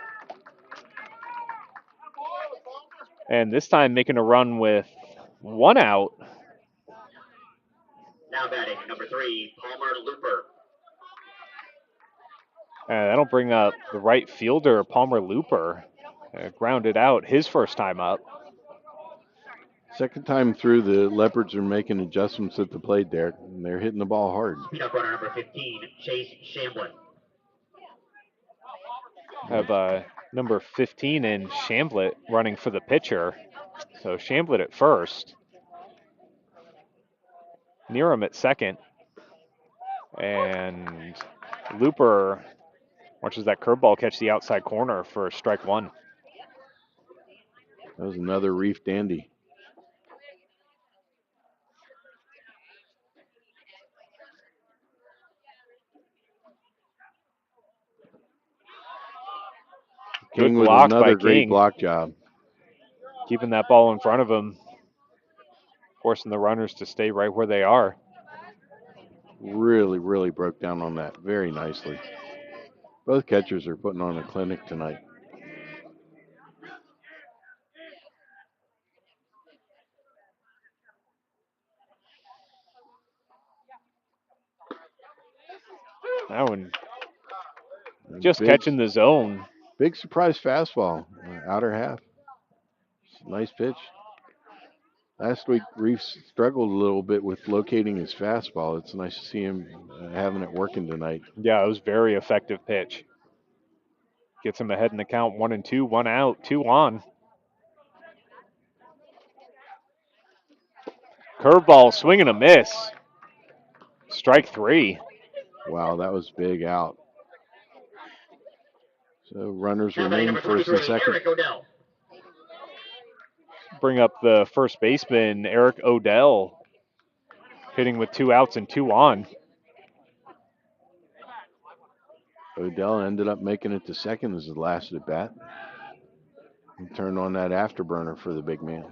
And this time making a run with 1 out. Now batting, number 3, Palmer Looper. And that'll bring up the right fielder, Palmer Looper. Grounded out his first time up. Second time through, the Leopards are making adjustments at the plate there, and they're hitting the ball hard. Speed-up runner number 15, Chase Shamblin. Have number 15 in Shamblet running for the pitcher. So Shamblet at first. Nearham at second. And Looper watches that curveball catch the outside corner for strike one. That was another Reef dandy. Good King with block another by great King. block job. Keeping that ball in front of him. Forcing the runners to stay right where they are. Really, really broke down on that very nicely. Both catchers are putting on a clinic tonight. That one just catching the zone. Big surprise fastball, outer half. Nice pitch. Last week, Reef struggled a little bit with locating his fastball. It's nice to see him having it working tonight. Yeah, it was a very effective pitch. Gets him ahead in the count, 1-2, 1 out, 2 on. Curveball, swing and a miss. Strike 3. Wow, that was big out. So runners remain first and second. Bring up the first baseman, Eric Odell, hitting with 2 outs and 2 on. Odell ended up making it to second as the last at bat. He turned on that afterburner for the big man.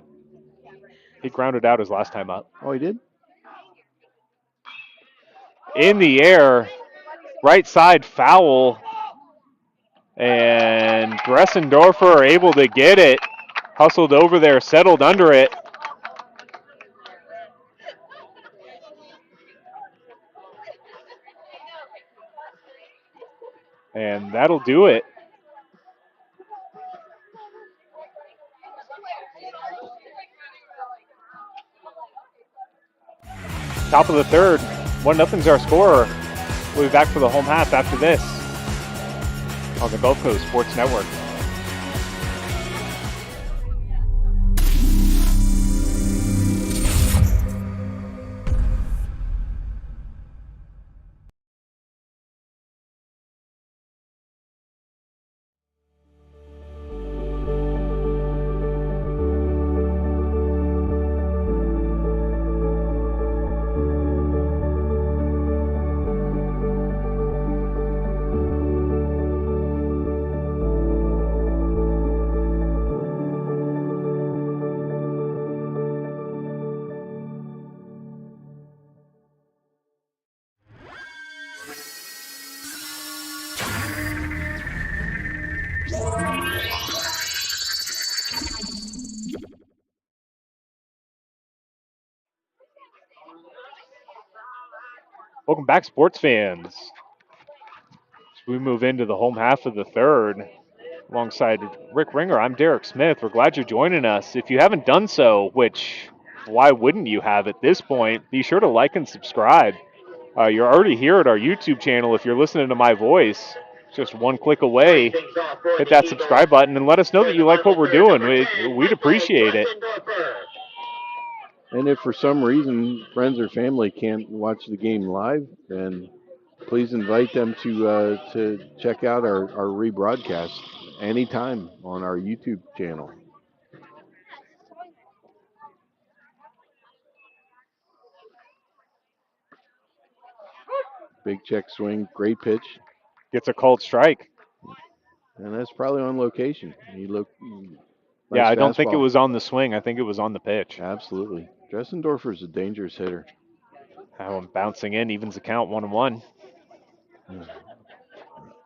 He grounded out his last time up. Oh, he did? In the air, right side foul. And Dressendorfer are able to get it. Hustled over there, settled under it. And that'll do it. Top of the third, 1-0's our score. We'll be back for the home half after this on the Gulf Coast Sports Network. Welcome back, sports fans. As we move into the home half of the third, alongside Rick Ringer, I'm Derek Smith. We're glad you're joining us. If you haven't done so, which why wouldn't you have at this point, be sure to like and subscribe. You're already here at our YouTube channel. If you're listening to my voice, just one click away. Hit that subscribe button and let us know that you like what we're doing. We'd appreciate it. And if for some reason friends or family can't watch the game live, then please invite them to check out our rebroadcast anytime on our YouTube channel. Big check swing, great pitch. Gets a called strike. And that's probably on location. He looked. Nice yeah, I don't think it fastball. was on the swing. I think it was on the pitch. Absolutely. Dressendorfer's a dangerous hitter. That one bouncing in, evens the count, 1-1.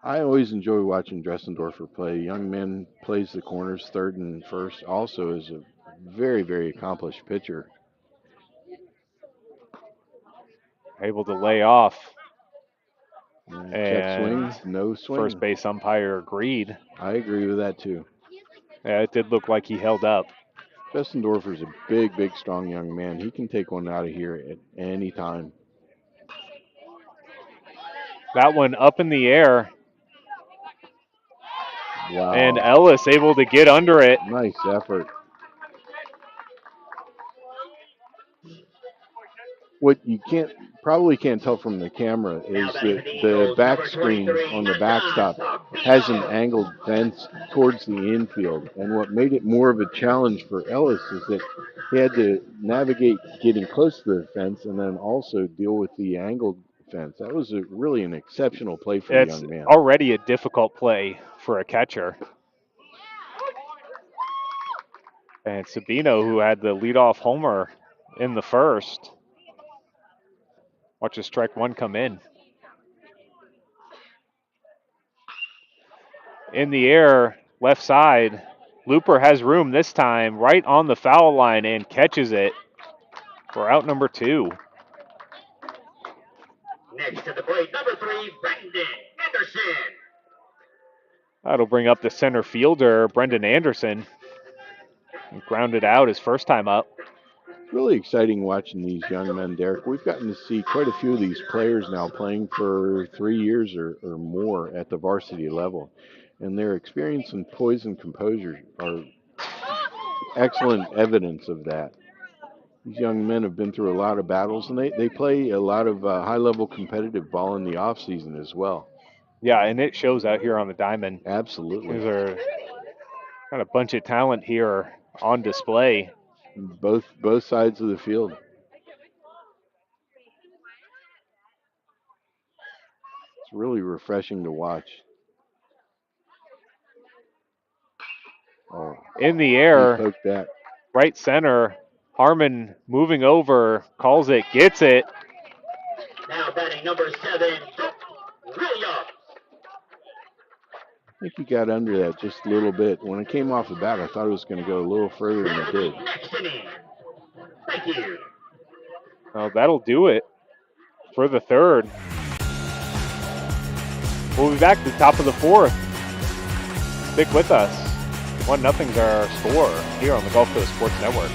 I always enjoy watching Dressendorfer play. Young man plays the corners, third and first. Also is a very, very accomplished pitcher. Able to lay off. And check swing, no swing. First base umpire agreed. I agree with that too. Yeah, it did look like he held up. Dressendorfer's a big, big, strong young man. He can take one out of here at any time. That one up in the air. Wow. And Ellis able to get under it. Nice effort. What you probably can't tell from the camera is that the back screen on the backstop has an angled fence towards the infield. And what made it more of a challenge for Ellis is that he had to navigate getting close to the fence and then also deal with the angled fence. That was really an exceptional play for the young man. It's already a difficult play for a catcher. And Sabino, who had the leadoff homer in the first. Watch a strike one come in. In the air, left side. Looper has room this time, right on the foul line, and catches it for out number 2. Next to the plate, number 3, Brendan Anderson. That'll bring up the center fielder, Brendan Anderson. He grounded out his first time up. Really exciting watching these young men, Derek. We've gotten to see quite a few of these players now playing for 3 years or more at the varsity level. and their experience and poise and composure are excellent evidence of that. These young men have been through a lot of battles, and they play a lot of high-level competitive ball in the off season as well. Yeah, and it shows out here on the diamond. Absolutely. These are got a bunch of talent here on display. Both sides of the field. It's really refreshing to watch. Oh, In the he air, poked that. right center. Harmon moving over, calls it, gets it. Now batting number 7, Williams. I think he got under that just a little bit. When it came off the bat, I thought it was going to go a little further than it did. Next inning. Thank you. Well, that'll do it for the third. We'll be back to the top of the fourth. Stick with us. 1-0 is our score here on the Gulf Coast Sports Network.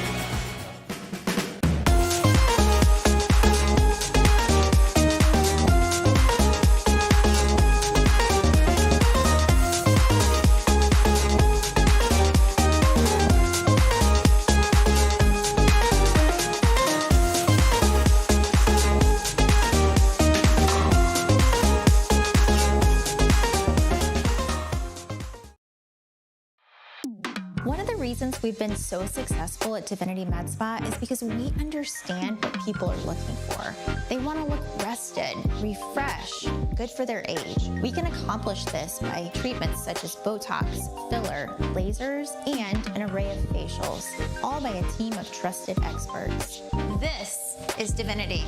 One of the reasons we've been so successful at Divinity Med Spa is because we understand what people are looking for. They want to look rested, refreshed, good for their age. We can accomplish this by treatments such as Botox, filler, lasers, and an array of facials, all by a team of trusted experts. This is Divinity,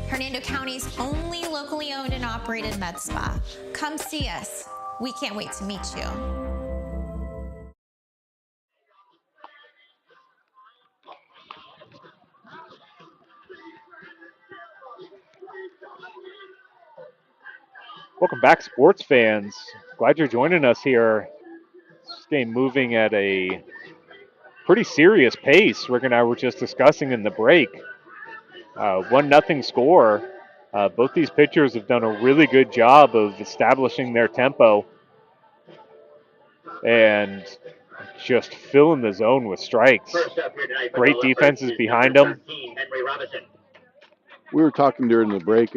Hernando County's only locally owned and operated med spa. Come see us. We can't wait to meet you. Welcome back, sports fans. Glad you're joining us here. This game moving at a pretty serious pace. Rick and I were just discussing in the break. 1-0 score. Both these pitchers have done a really good job of establishing their tempo and just filling the zone with strikes. First up here tonight for Great the defenses Leopards is behind number them. 13, Henry Robinson. We were talking during the break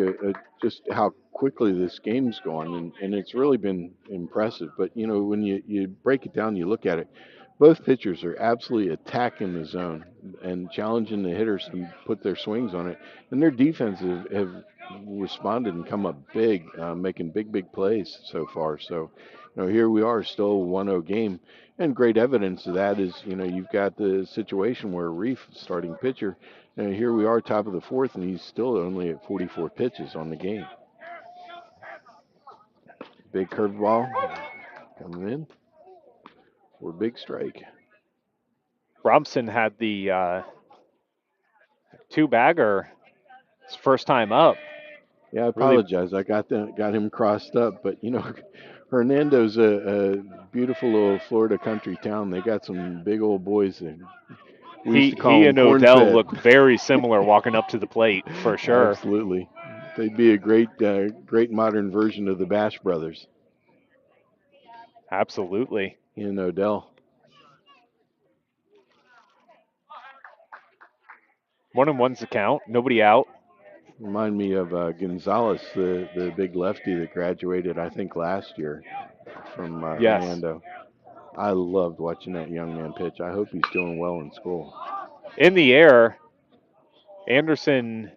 just how quickly this game's gone, and it's really been impressive. But, you know, when you break it down, you look at it, both pitchers are absolutely attacking the zone and challenging the hitters to put their swings on it. And their defenses have responded and come up big, making big plays so far. So, you know, here we are, still a 1-0 game. And great evidence of that is, you know, you've got the situation where Reef, starting pitcher, and here we are, top of the fourth, and he's still only at 44 pitches on the game. Big curveball coming in for a big strike. Robson had the two-bagger his first time up. Yeah, I apologize. I got him crossed up, but you know, Hernando's a beautiful little Florida country town. They got some big old boys there. He and Odell look very similar walking up to the plate, for sure. Absolutely. They'd be a great modern version of the Bash Brothers. Absolutely. He and Odell. 1-1's the count. Nobody out. Remind me of Gonzalez, the big lefty that graduated, I think, last year from Yes. Hernando. I loved watching that young man pitch. I hope he's doing well in school. In the air, Anderson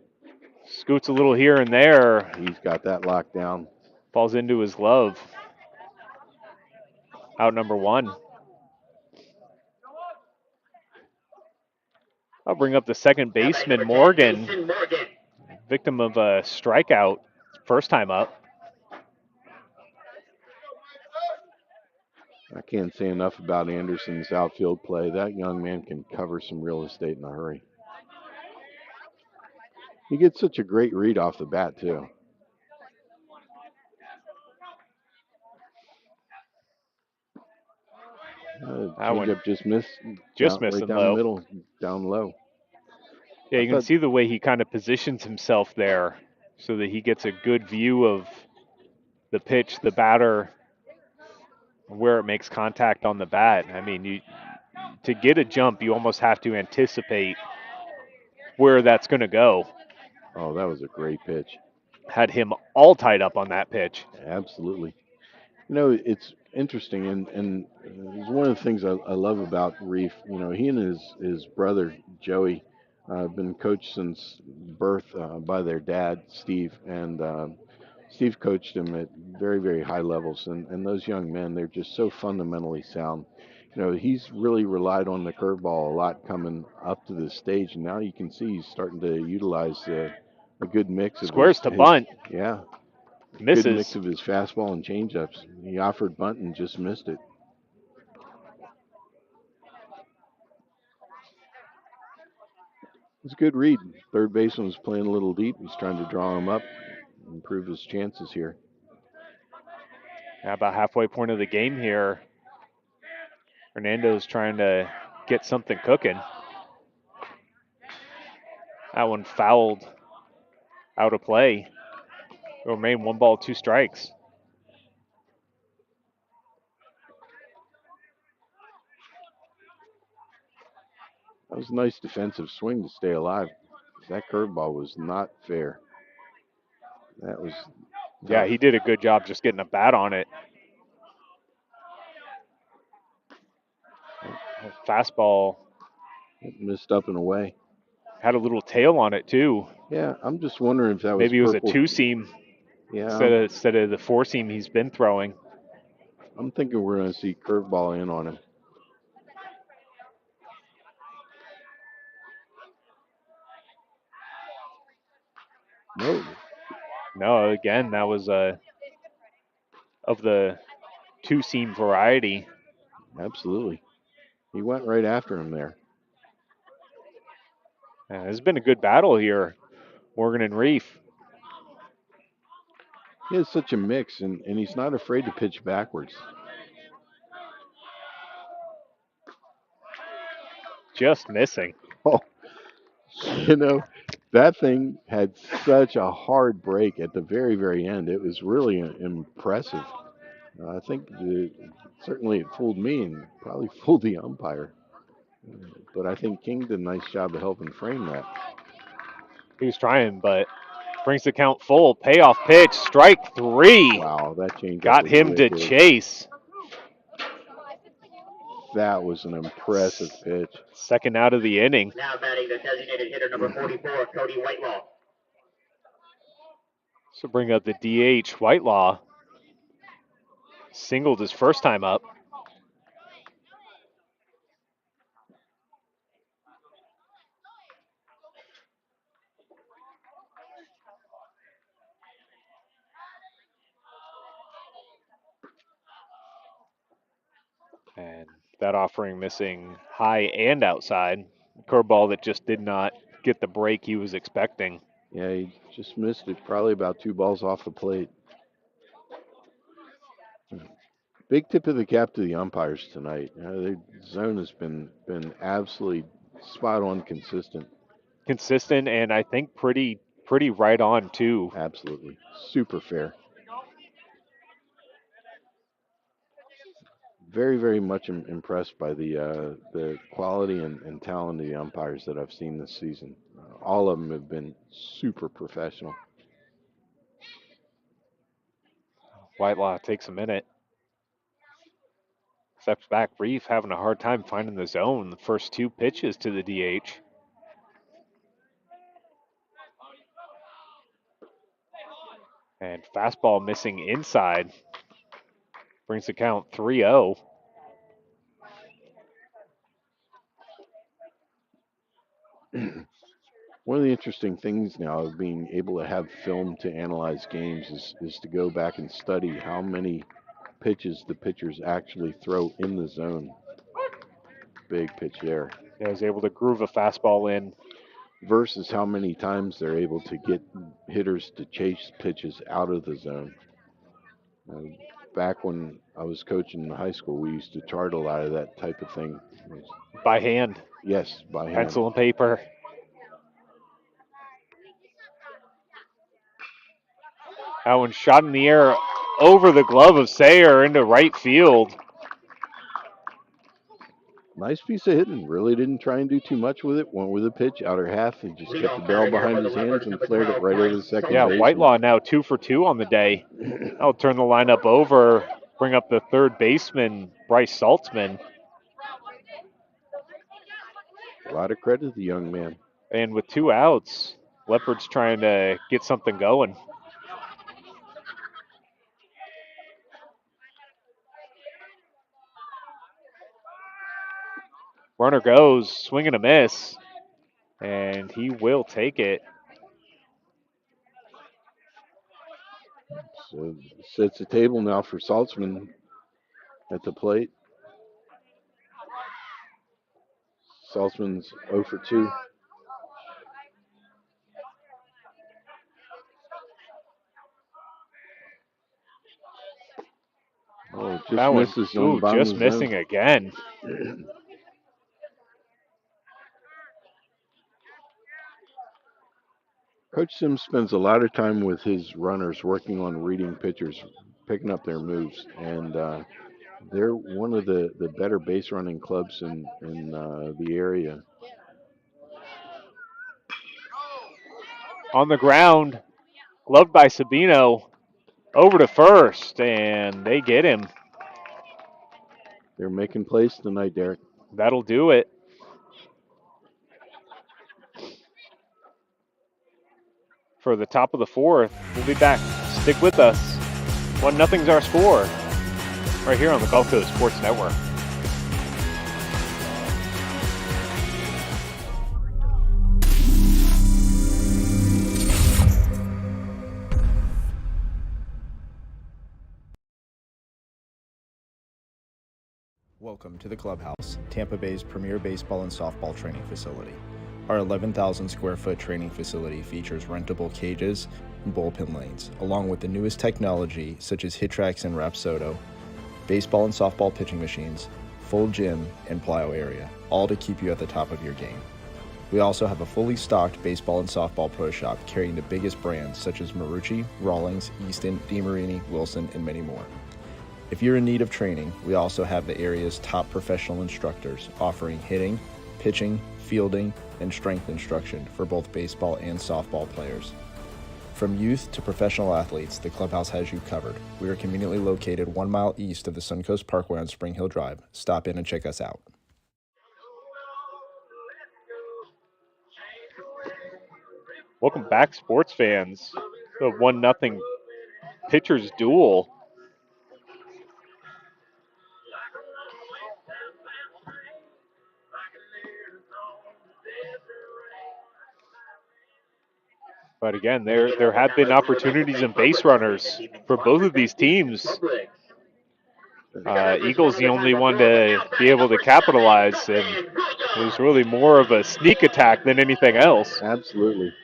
scoots a little here and there. He's got that locked down. Falls into his glove. Out number 1. I'll bring up the second baseman, Morgan. Victim of a strikeout, first time up. I can't say enough about Anderson's outfield play. That young man can cover some real estate in a hurry. He gets such a great read off the bat, too. Changeup just missed. Just right missing down low. The middle, down low. Yeah, you can see the way he kind of positions himself there so that he gets a good view of the pitch, the batter, where it makes contact on the bat. I mean, to get a jump, you almost have to anticipate where that's going to go. Oh, that was a great pitch. Had him all tied up on that pitch. Absolutely. You know, it's interesting, and it's one of the things I love about Reef. You know, he and his brother Joey have been coached since birth by their dad Steve, and Steve coached him at very very high levels. And those young men, they're just so fundamentally sound. You know, he's really relied on the curveball a lot coming up to this stage, and now you can see he's starting to utilize a good mix of Squares to bunt. yeah, good mix Misses. of his fastball and changeups. He offered bunt and just missed it. It's a good read. Third baseman was playing a little deep. He's trying to draw him up, improve his chances here. Now about halfway point of the game here. Hernando's trying to get something cooking. That one fouled out of play. It'll remain 1 ball, 2 strikes. That was a nice defensive swing to stay alive. That curveball was not fair. That was tough. Yeah, he did a good job just getting a bat on it. Fastball. It missed up and away. Had a little tail on it too. Yeah, I'm just wondering if that was maybe it was purple. a 2-seam instead of the 4-seam he's been throwing. I'm thinking we're going to see curveball in on him. No, again, that was of the 2-seam variety. Absolutely. He went right after him there. It's been a good battle here, Morgan and Reef. He has such a mix, and he's not afraid to pitch backwards. Just missing. Oh, you know, that thing had such a hard break at the very, very end. It was really impressive. I think certainly it fooled me and probably fooled the umpire. But I think King did a nice job of helping frame that. He was trying, but brings the count full. Payoff pitch, strike 3. Wow, that changeup got was him really to good. chase. That was an impressive pitch. Second out of the inning. Now batting the designated hitter number 44, Cody Whitelaw. So bring up the DH, Whitelaw. Singled his first time up. And that offering missing high and outside. Curveball that just did not get the break he was expecting. Yeah, he just missed it. Probably about 2 balls off the plate. Big tip of the cap to the umpires tonight. The zone has been absolutely spot on, consistent. Consistent, and I think pretty right on too. Absolutely, super fair. Very, very much impressed by the quality and talent of the umpires that I've seen this season. All of them have been super professional. Whitelaw takes a minute. Steps back. Reef having a hard time finding the zone. The first 2 pitches to the DH. And fastball missing inside. Brings the count 3-0. One of the interesting things now of being able to have film to analyze games is to go back and study how many pitches the pitchers actually throw in the zone. Big pitch there. Yeah, was able to groove a fastball in. Versus how many times they're able to get hitters to chase pitches out of the zone. Back when I was coaching in high school, we used to chart a lot of that type of thing. By hand. Yes, by hand. Pencil and paper. That one shot in the air over the glove of Sayer into right field. Nice piece of hitting. Really didn't try and do too much with it. Went with a pitch, outer half. He just kept the barrel behind his hands and flared it right over the second Yeah, baseman. Whitelaw now 2 for 2 on the day. I'll turn the lineup over, bring up the third baseman, Bryce Saltzman. A lot of credit to the young man. And with 2 outs, Leopards trying to get something going. Runner goes, swing and a miss, and he will take it. So sets the table now for Saltzman at the plate. Saltzman's 0 for 2. Oh, just That one, misses on the ooh, bottom just of the zone. missing again. Coach Sims spends a lot of time with his runners working on reading pitchers, picking up their moves, and they're one of the better base running clubs in the area. On the ground, gloved by Sabino, over to first, and they get him. They're making plays tonight, Derek. That'll do it. For the top of the fourth, we'll be back. Stick with us. 1-0's our score. Right here on the Gulf Coast Sports Network. Welcome to the Clubhouse, Tampa Bay's premier baseball and softball training facility. Our 11,000 square foot training facility features rentable cages and bullpen lanes, along with the newest technology such as HitTrax and Rapsodo, baseball and softball pitching machines, full gym, and plyo area, all to keep you at the top of your game. We also have a fully stocked baseball and softball pro shop carrying the biggest brands such as Marucci, Rawlings, Easton, DeMarini, Wilson, and many more. If you're in need of training, we also have the area's top professional instructors offering hitting, pitching, fielding, and strength instruction for both baseball and softball players. From youth to professional athletes, the clubhouse has you covered. We are conveniently located 1 mile east of the Suncoast Parkway on Spring Hill Drive. Stop in and check us out. Welcome back, sports fans. The 1-0 pitchers duel. But again, there have been opportunities in base runners for both of these teams. Eagles the only one to be able to capitalize, and it was really more of a sneak attack than anything else. Absolutely.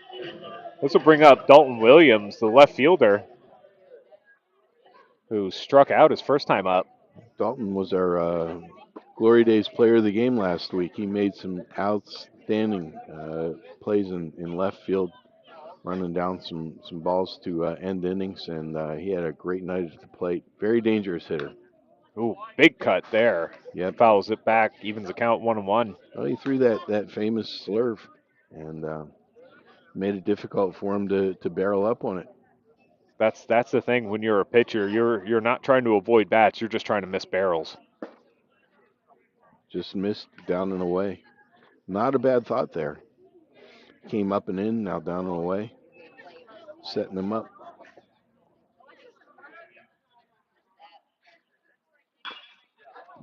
This will bring up Dalton Williams, the left fielder, who struck out his first time up. Dalton was our Glory Days player of the game last week. He made some outstanding plays in left field, running down some balls to end innings, and he had a great night at the plate. Very dangerous hitter. Ooh, big cut there. Yep. Fouls it back, evens the count 1-1. Well, he threw that famous slurve and made it difficult for him to barrel up on it. That's the thing when you're a pitcher. You're not trying to avoid bats. You're just trying to miss barrels. Just missed down and away. Not a bad thought there. Came up and in, now down and away. Setting them up.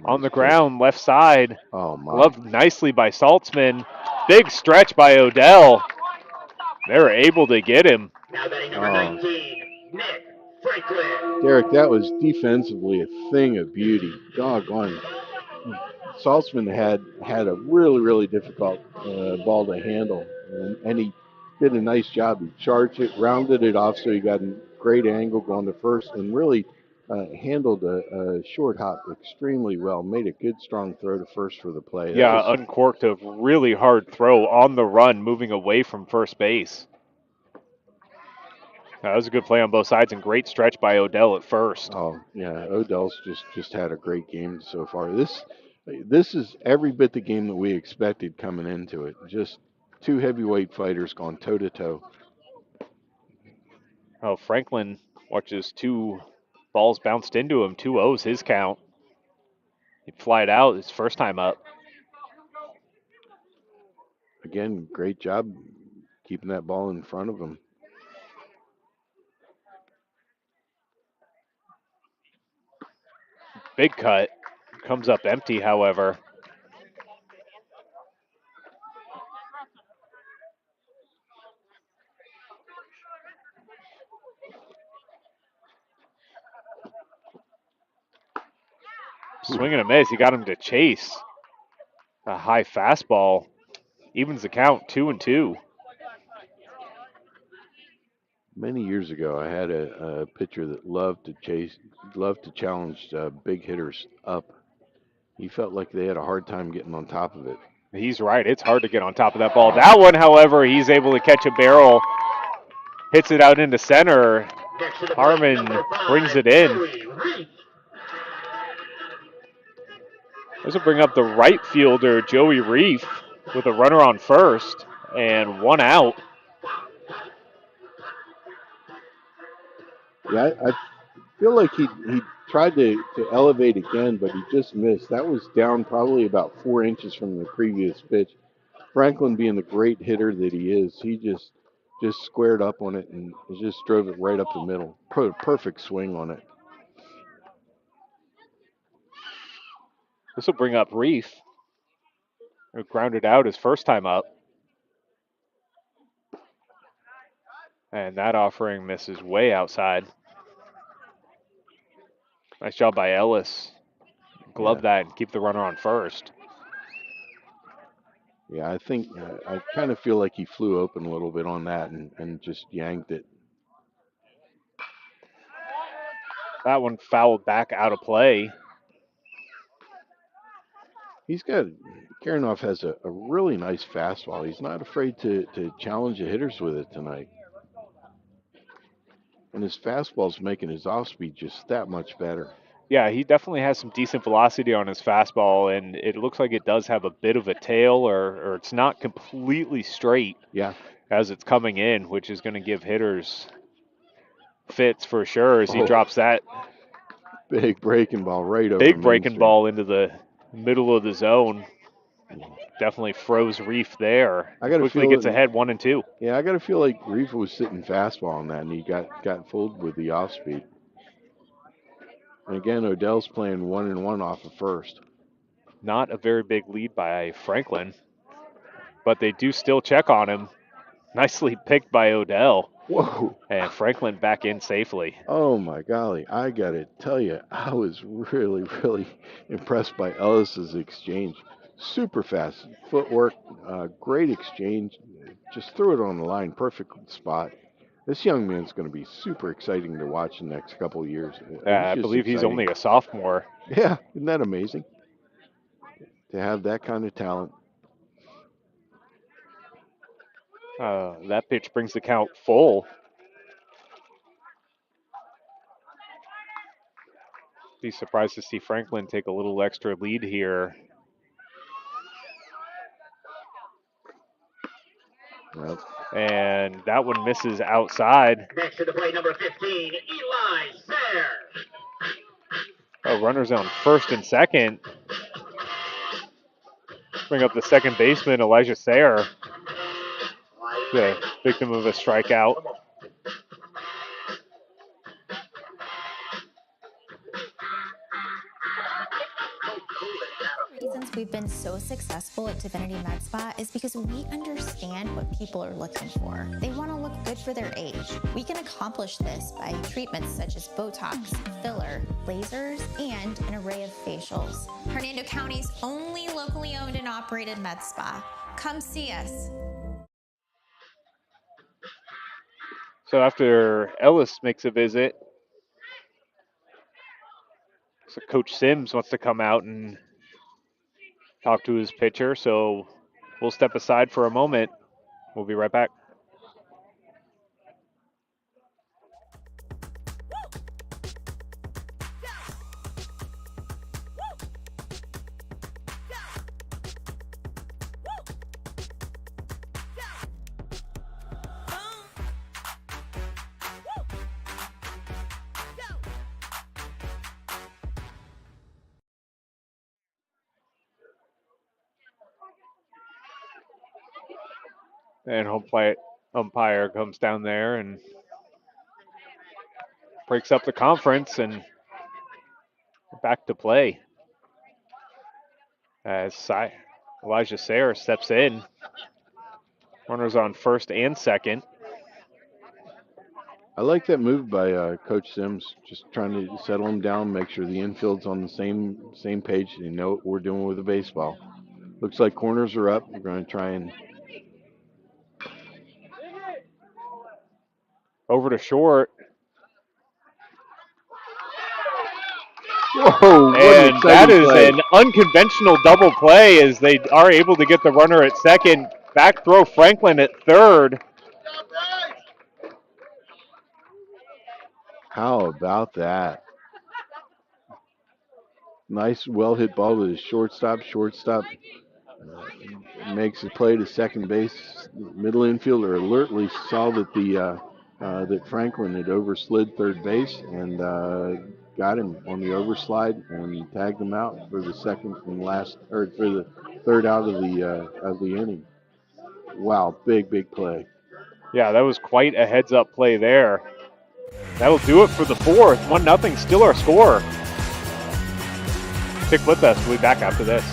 On the ground, left side. Oh, my. Gloved nicely by Saltzman. Big stretch by Odell. They're able to get him. Now batting number 19, Nick Franklin. Derek, that was defensively a thing of beauty. Doggone. Saltzman had a really, really difficult ball to handle, and he did a nice job. He charged it, rounded it off so he got a great angle going to first, and really handled a short hop extremely well. Made a good, strong throw to first for the play. Yeah, uncorked a really hard throw on the run, moving away from first base. That was a good play on both sides and great stretch by Odell at first. Oh yeah, Odell's just had a great game so far. This is every bit the game that we expected coming into it. Just two heavyweight fighters going toe to toe. Oh, Franklin watches two balls bounced into him. 2-0's his count. He flied out his first time up. Again, great job keeping that ball in front of him. Big cut. Comes up empty, however. Swing and a miss. He got him to chase. A high fastball. Evens the count, 2-2. Many years ago, I had a pitcher that loved to challenge big hitters up. He felt like they had a hard time getting on top of it. He's right. It's hard to get on top of that ball. That one, however, he's able to catch a barrel. Hits it out into center. Harmon brings it in. This will bring up the right fielder, Joey Reef, with a runner on first and one out. Yeah, I feel like he tried to elevate again, but he just missed. That was down probably about 4 inches from the previous pitch. Franklin, being the great hitter that he is, he just squared up on it and just drove it right up the middle. Perfect swing on it. This will bring up Reef, who grounded out his first time up. And that offering misses way outside. Nice job by Ellis. Glove that and keep the runner on first. Yeah, I think I kind of feel like he flew open a little bit on that and just yanked it. That one fouled back out of play. Karanoff has a really nice fastball. He's not afraid to challenge the hitters with it tonight. And his fastball's making his off speed just that much better. Yeah, he definitely has some decent velocity on his fastball, and it looks like it does have a bit of a tail, or it's not completely straight. Yeah. As it's coming in, which is going to give hitters fits for sure as he drops that. Big breaking ball right over. Big breaking ball into the middle of the zone. Definitely froze Reef there. Quickly gets ahead 1-2. Yeah, I got to feel like Reef was sitting fastball on that, and he got fooled with the off speed. And again, Odell's playing 1-1 off of first. Not a very big lead by Franklin, but they do still check on him. Nicely picked by Odell. Whoa. And Franklin back in safely. Oh, my golly. I got to tell you, I was really, really impressed by Ellis's exchange. Super fast footwork, great exchange. Just threw it on the line, perfect spot. This young man's going to be super exciting to watch the next couple of years. I believe he's only a sophomore. Yeah, isn't that amazing? To have that kind of talent. That pitch brings the count full. Be surprised to see Franklin take a little extra lead here. Yep. And that one misses outside. Next to the plate, number 15, Eli Sayre. Oh, runners on first and second. Bring up the second baseman, Elijah Sayre, the victim of a strikeout. Reasons we've been so successful at Divinity Med Spa is because we understand what people are looking for. They want to look good for their age. We can accomplish this by treatments such as Botox, filler, lasers, and an array of facials. Hernando County's only locally owned and operated med spa. Come see us. So after Ellis makes a visit, so Coach Sims wants to come out and talk to his pitcher, so we'll step aside for a moment. We'll be right back. And umpire comes down there and breaks up the conference, and back to play as Elijah Sayre steps in. Runners on first and second. I like that move by Coach Sims, just trying to settle him down, make sure the infield's on the same page. They know what we're doing with the baseball. Looks like corners are up. We're going to try and Over to short. Whoa! What an And that exciting is play. an unconventional double play as they are able to get the runner at second. Back throw Franklin at third. How about that? Nice, well hit ball to the shortstop. Shortstop makes a play to second base. Middle infielder alertly saw that that Franklin had overslid third base and got him on the overslide and tagged him out for the second and last, or for the third out of the inning. Wow, big play. Yeah, that was quite a heads-up play there. That'll do it for the fourth. 1-0, still our score. Stick with us. We'll be back after this.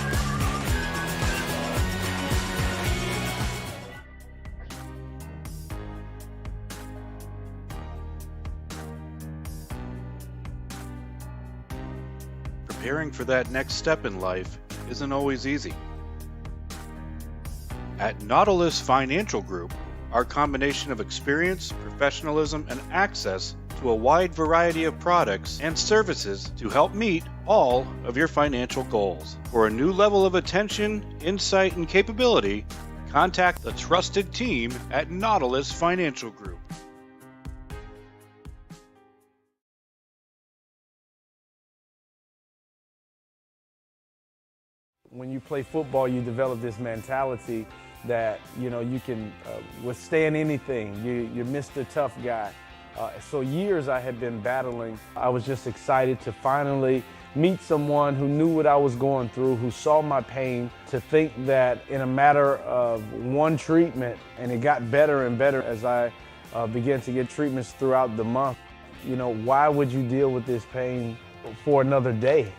Preparing for that next step in life isn't always easy. At Nautilus Financial Group, our combination of experience, professionalism, and access to a wide variety of products and services to help meet all of your financial goals. For a new level of attention, insight, and capability, contact the trusted team at Nautilus Financial Group. When you play football, you develop this mentality that, you know, you can withstand anything. You're Mr. Tough Guy. So years I had been battling. I was just excited to finally meet someone who knew what I was going through, who saw my pain, to think that in a matter of one treatment, and it got better and better as I began to get treatments throughout the month. You know, why would you deal with this pain for another day?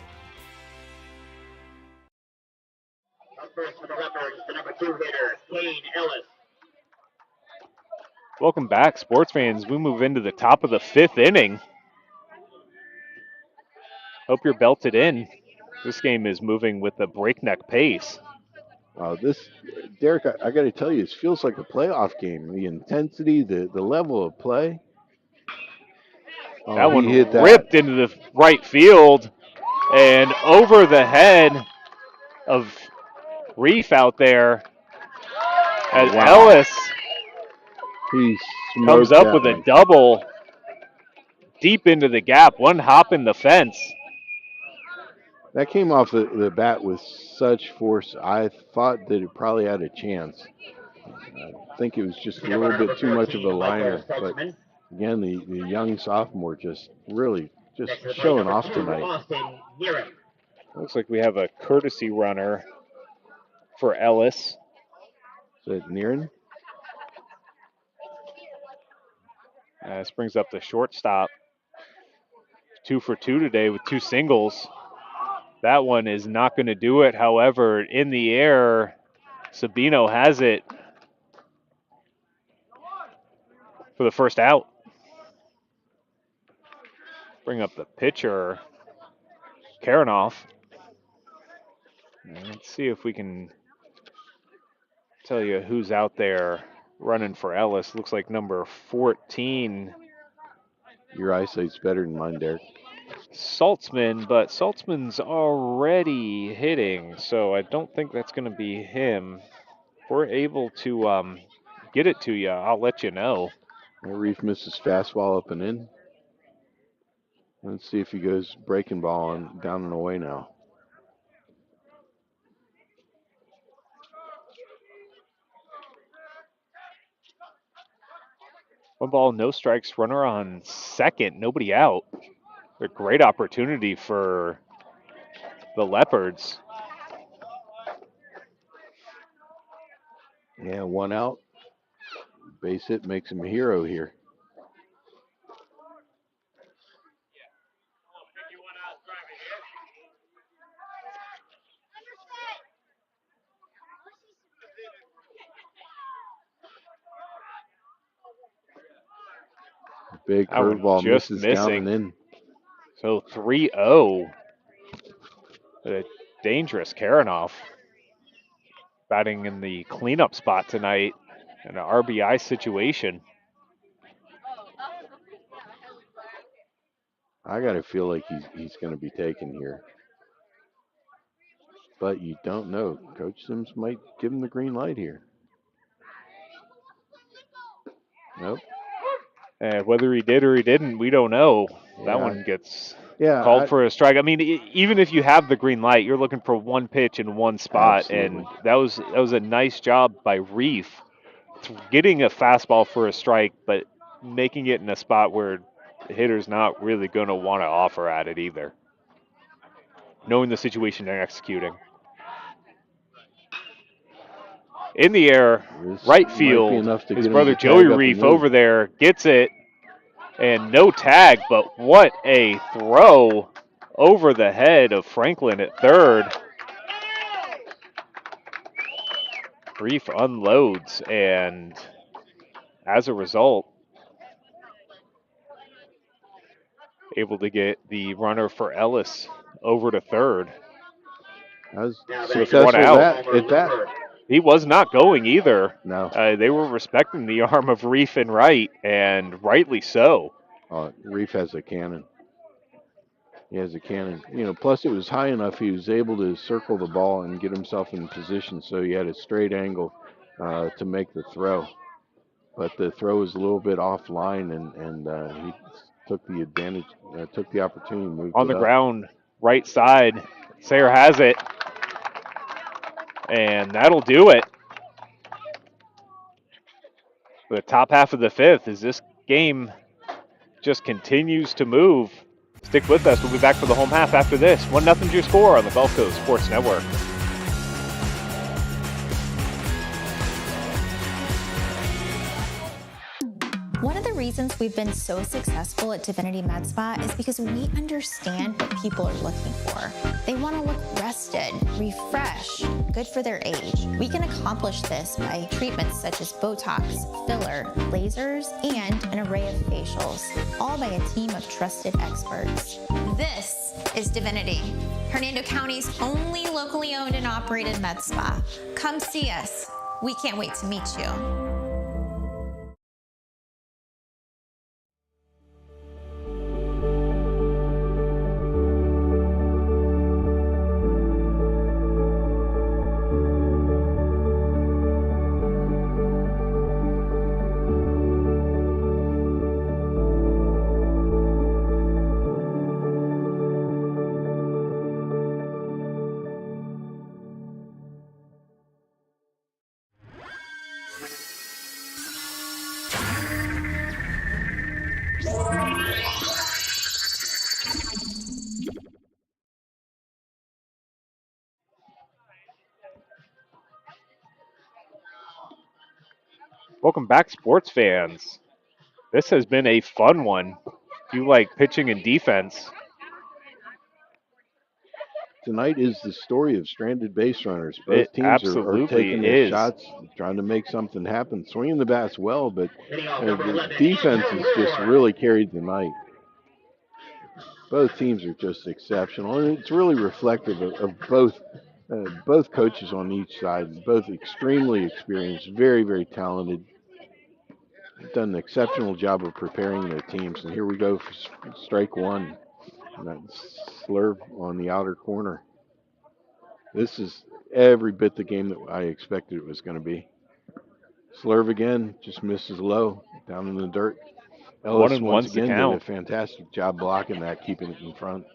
Up first for the Leopards, the number 2 hitter, Kane Ellis. Welcome back, sports fans. We move into the top of the fifth inning. Hope you're belted in. This game is moving with a breakneck pace. Derek, I got to tell you, this feels like a playoff game. The intensity, the level of play. That one hit ripped into the right field and over the head of Reef out there as Ellis He comes up with a double deep into the gap, one hop in the fence. That came off the bat with such force. I thought that it probably had a chance. I think it was just a little bit too much of a liner. But again, the young sophomore just really just showing off tonight. Looks like we have a courtesy runner for Ellis. Is it Niren? This brings up the shortstop. 2 for 2 today with 2 singles. That one is not going to do it. However, in the air, Sabino has it for the first out. Bring up the pitcher, Karanoff. Let's see if we can tell you who's out there running for Ellis. Looks like number 14. Your eyesight's better than mine, Derek. Saltzman, but Saltzman's already hitting, so I don't think that's going to be him. If we're able to get it to you, I'll let you know. Reef misses fastball up and in. Let's see if he goes breaking ball on down and away now. One ball, no strikes, runner on second, nobody out. A great opportunity for the Leopards. Yeah, one out. Base hit makes him a hero here. Big That one curveball just misses down and missing. in. So 3-0. A dangerous Karanoff batting in the cleanup spot tonight in an RBI situation. I got to feel like he's going to be taken here. But you don't know. Coach Sims might give him the green light here. Nope. And whether he did or he didn't, we don't know. Yeah. That one gets Yeah, called for a strike. I mean, even if you have the green light, you're looking for one pitch in one spot, Absolutely. and that was a nice job by Reef getting a fastball for a strike, but making it in a spot where the hitter's not really going to want to offer at it either, knowing the situation and executing. In the air, This right might be field, enough to his get him brother to Joey tag up and Reef move. over there gets it, and no tag, but what a throw over the head of Franklin at third. Reef unloads, and as a result, able to get the runner for Ellis over to third. That was With one successful out. at that. He was not going either. No. They were respecting the arm of Reef and right, and rightly so. Reef has a cannon. He has a cannon. Plus it was high enough he was able to circle the ball and get himself in position so he had a straight angle to make the throw. But the throw was a little bit offline, and he took the advantage, took the opportunity, moved On it the up. ground, right side, Sayre has it, and that'll do it. The top half of the fifth, as this game just continues to move. Stick with us. We'll be back for the home half after this. 1-0 your score on the Gulf Coast Sports Network. One of the reasons we've been so successful at Divinity Med Spa is because we understand what people are looking for. They want to look rested, refreshed, good for their age. We can accomplish this by treatments such as Botox, filler, lasers, and an array of facials, all by a team of trusted experts. This is Divinity, Hernando County's only locally owned and operated med spa. Come see us. We can't wait to meet you. Welcome back, sports fans. This has been a fun one. If you like pitching and defense, Tonight is the story of stranded base runners. Both it teams are absolutely taking their is. shots, trying to make something happen, swinging the bats well, but the defense has just really carried the night. Both teams are just exceptional, and it's really reflective of both coaches on each side. Both extremely experienced, very, very talented. Done an exceptional job of preparing their teams. And here we go for strike one. And that's Slurve on the outer corner. This is every bit the game that I expected it was going to be. Slurve again, just misses low, down in the dirt. Ellis 1-1's once the again did a count. fantastic job blocking that, keeping it in front.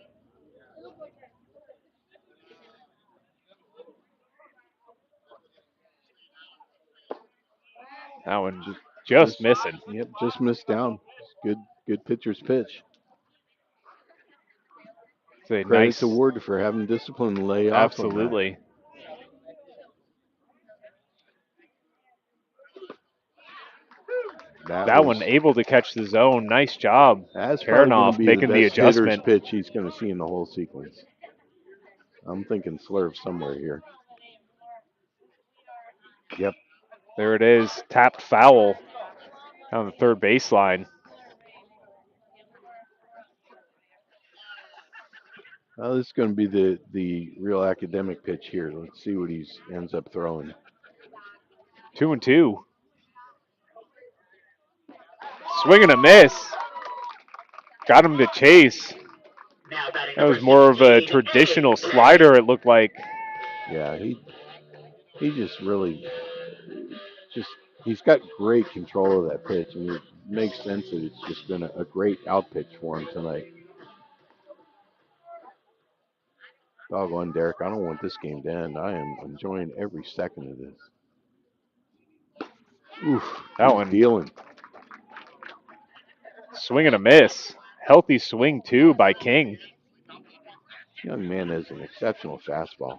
That one just missing. Yep, just missed down. Good pitcher's pitch. It's a Credit nice, to Ward for having discipline and lay off on that. absolutely. That one able to catch the zone. Nice job. That's probably going to Karanoff be the making the best hitter's adjustment. pitch he's going to see in the whole sequence. I'm thinking slurve somewhere here. Yep. There it is. Tapped foul on the third baseline. Well, this is going to be the real academic pitch here. Let's see what he ends up throwing. 2-2. Swing and a miss. Got him to chase. That was more of a traditional slider, it looked like. Yeah, he just really he's got great control of that pitch, and it makes sense that it's just been a great out pitch for him tonight. Doggone, Derek, I don't want this game to end. I am enjoying every second of this. Oof, that one dealing. Swing and a miss. Healthy swing, too, by King. Young man has an exceptional fastball.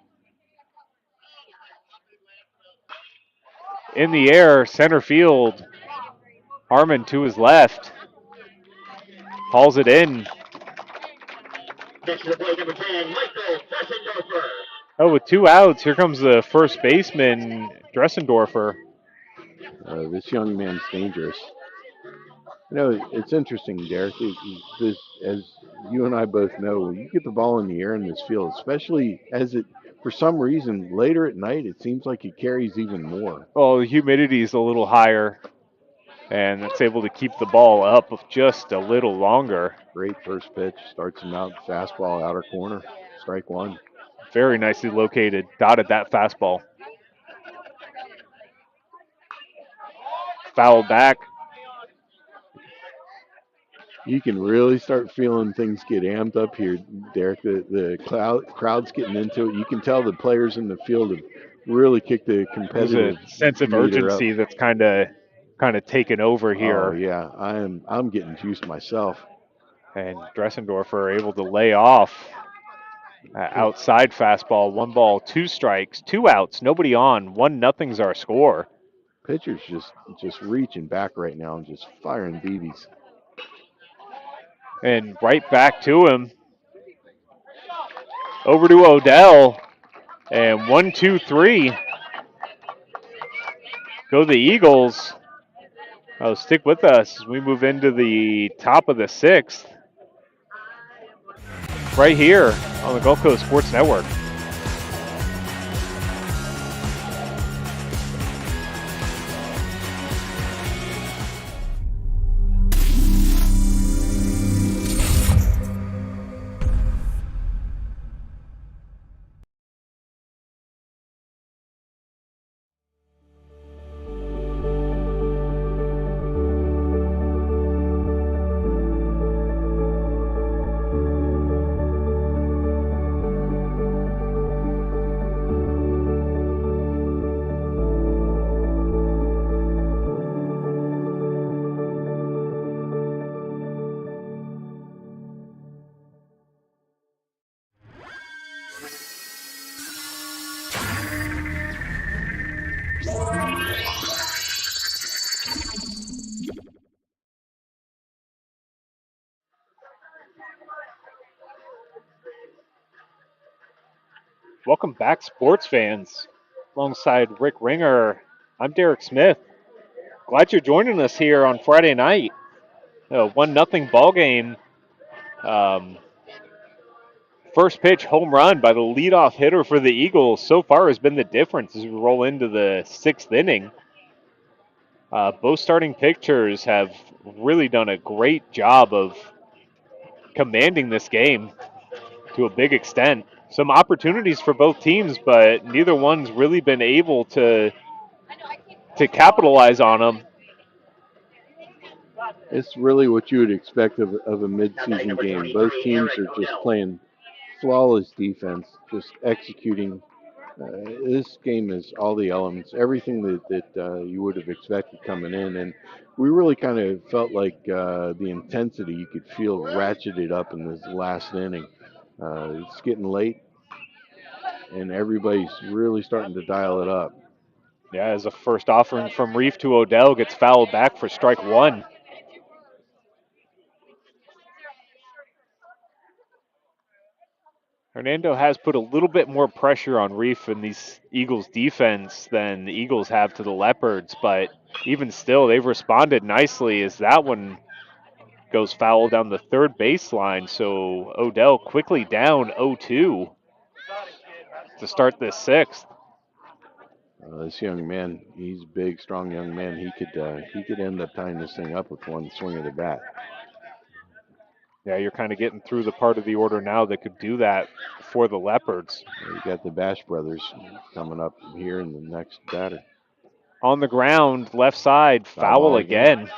In the air, center field. Harmon to his left. Hauls it in. Oh, with 2 outs, here comes the first baseman, Dressendorfer. This young man's dangerous. You know, it's interesting, Derek. This, as you and I both know, when you get the ball in the air in this field, especially as it, for some reason, later at night, it seems like it carries even more. Well, the humidity is a little higher, and it's able to keep the ball up just a little longer. Great first pitch. Starts him out, fastball, outer corner, strike one. Very nicely located. Dotted that fastball. Foul back. You can really start feeling things get amped up here, Derek. The crowd's getting into it. You can tell the players in the field have really kicked the competitive. There's a sense of urgency that's kind of taken over here. Oh yeah, I'm getting juiced myself. And Dressendorfer able to lay off outside fastball. 1 ball, 2 strikes, 2 outs, nobody on. 1-0's our score. Pitcher's just reaching back right now and just firing BBs. And right back to him. Over to Odell. And 1, 2, 3. Go the Eagles. Oh, stick with us as we move into the top of the 6th. Right here on the Gulf Coast Sports Network. Welcome back, sports fans. Alongside Rick Ringer, I'm Derek Smith. Glad you're joining us here on Friday night. 1-0 ball game. First pitch home run by the leadoff hitter for the Eagles so far has been the difference as we roll into the 6th inning. Both starting pitchers have really done a great job of commanding this game to a big extent. Some opportunities for both teams, but neither one's really been able to capitalize on them. It's really what you would expect of a mid-season game. Both teams are just playing flawless defense, just executing. This game is all the elements, everything that you would have expected coming in, and we really kind of felt like the intensity you could feel ratcheted up in this last inning. It's getting late, and everybody's really starting to dial it up. Yeah, as a first offering from Reef to Odell gets fouled back for strike one. Hernando has put a little bit more pressure on Reef in these Eagles defense than the Eagles have to the Leopards, but even still, they've responded nicely as that one goes foul down the third baseline. So Odell quickly down 0-2 to start this sixth. This young man, he's a big, strong young man. He could end up tying this thing up with one swing of the bat. Yeah, you're kind of getting through the part of the order now that could do that for the Leopards. You got the Bash brothers coming up here in the next batter. On the ground, left side, foul again.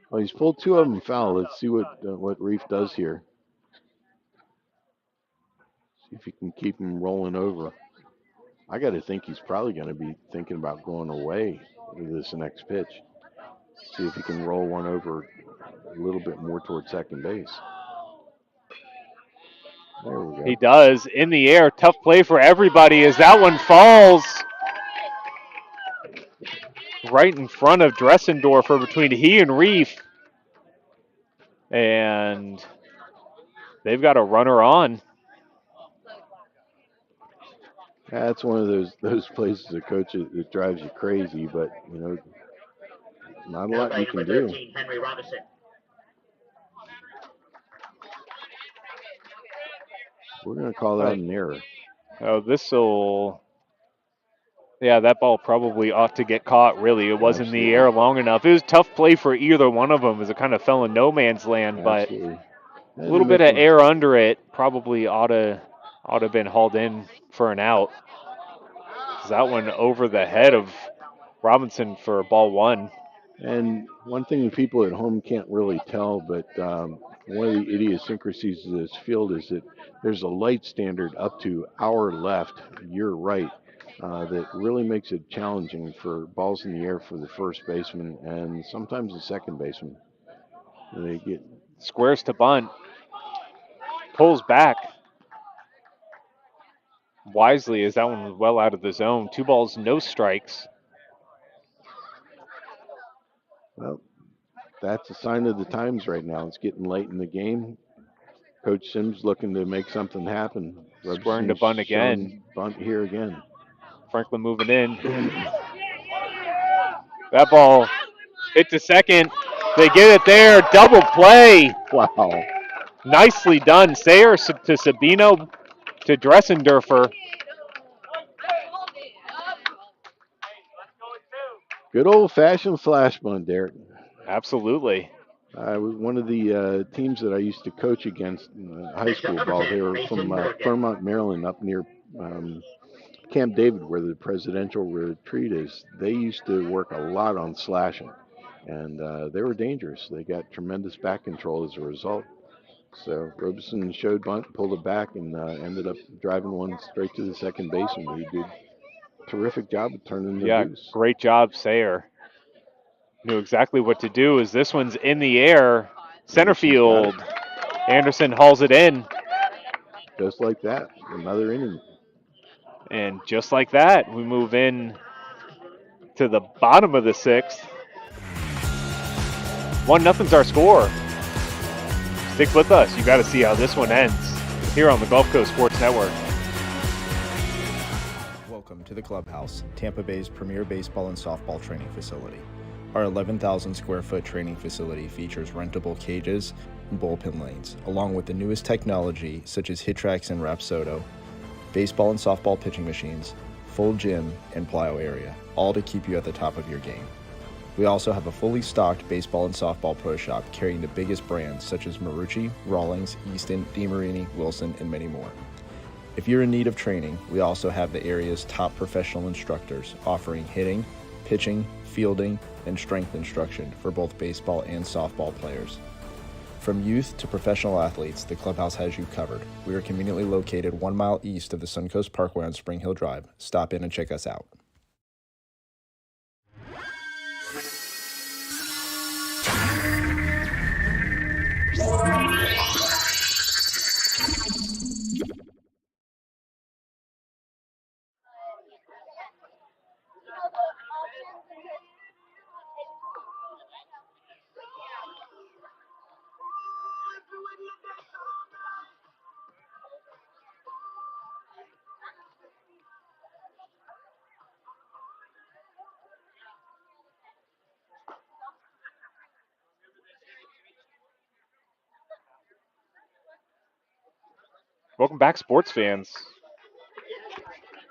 Well, he's pulled two of them foul. Let's see what Reef does here. See if he can keep him rolling over. I got to think he's probably going to be thinking about going away with this next pitch. See if he can roll one over a little bit more toward second base. There we go. He does. In the air. Tough play for everybody as that one falls right in front of Dressendorfer between he and Reef. And they've got a runner on. That's one of those places a coach it drives you crazy, but not a lot you can do. Henry Robinson. We're going to call that an error. Oh, yeah, that ball probably ought to get caught, really. It wasn't in the air long enough. It was a tough play for either one of them as it kind of fell in no man's land, but a little bit of air under it probably ought to have been hauled in for an out. That one over the head of Robinson for ball one. And one thing that people at home can't really tell, but one of the idiosyncrasies of this field is that there's a light standard up to our left, your right, that really makes it challenging for balls in the air for the first baseman and sometimes the second baseman. They get squares to bunt, pulls back wisely as that one was well out of the zone. 2 balls, no strikes. Well, that's a sign of the times right now. It's getting late in the game. Coach Sims looking to make something happen. Squaring to bunt again. Bunt here again. Franklin moving in. That ball hit to second. They get it there. Double play. Wow. Nicely done. Sayer to Sabino to Dressendorfer. Good old-fashioned flash bunt, Derek. Absolutely. I was one of the teams that I used to coach against in high school ball. They were from Claremont, Maryland, up near Camp David, where the presidential retreat is. They used to work a lot on slashing, and they were dangerous. They got tremendous back control as a result. So Robeson showed bunt, pulled it back, and ended up driving one straight to the second baseman. He did a terrific job of turning the loose. Great job, Sayer. Knew exactly what to do as this one's in the air. Center field. Anderson hauls it in. Just like that, another inning. And just like that, we move in to the bottom of the sixth. 1-0's our score. Stick with us. You got to see how this one ends here on the Gulf Coast Sports Network. Welcome to the Clubhouse, Tampa Bay's premier baseball and softball training facility. Our 11,000 square foot training facility features rentable cages and bullpen lanes, along with the newest technology such as HitTrax and Rapsodo, baseball and softball pitching machines, full gym, and plyo area, all to keep you at the top of your game. We also have a fully stocked baseball and softball pro shop carrying the biggest brands such as Marucci, Rawlings, Easton, DeMarini, Wilson, and many more. If you're in need of training, we also have the area's top professional instructors offering hitting, pitching, fielding, and strength instruction for both baseball and softball players. From youth to professional athletes, the clubhouse has you covered. We are conveniently located 1 mile east of the Suncoast Parkway on Spring Hill Drive. Stop in and check us out. Welcome back, sports fans.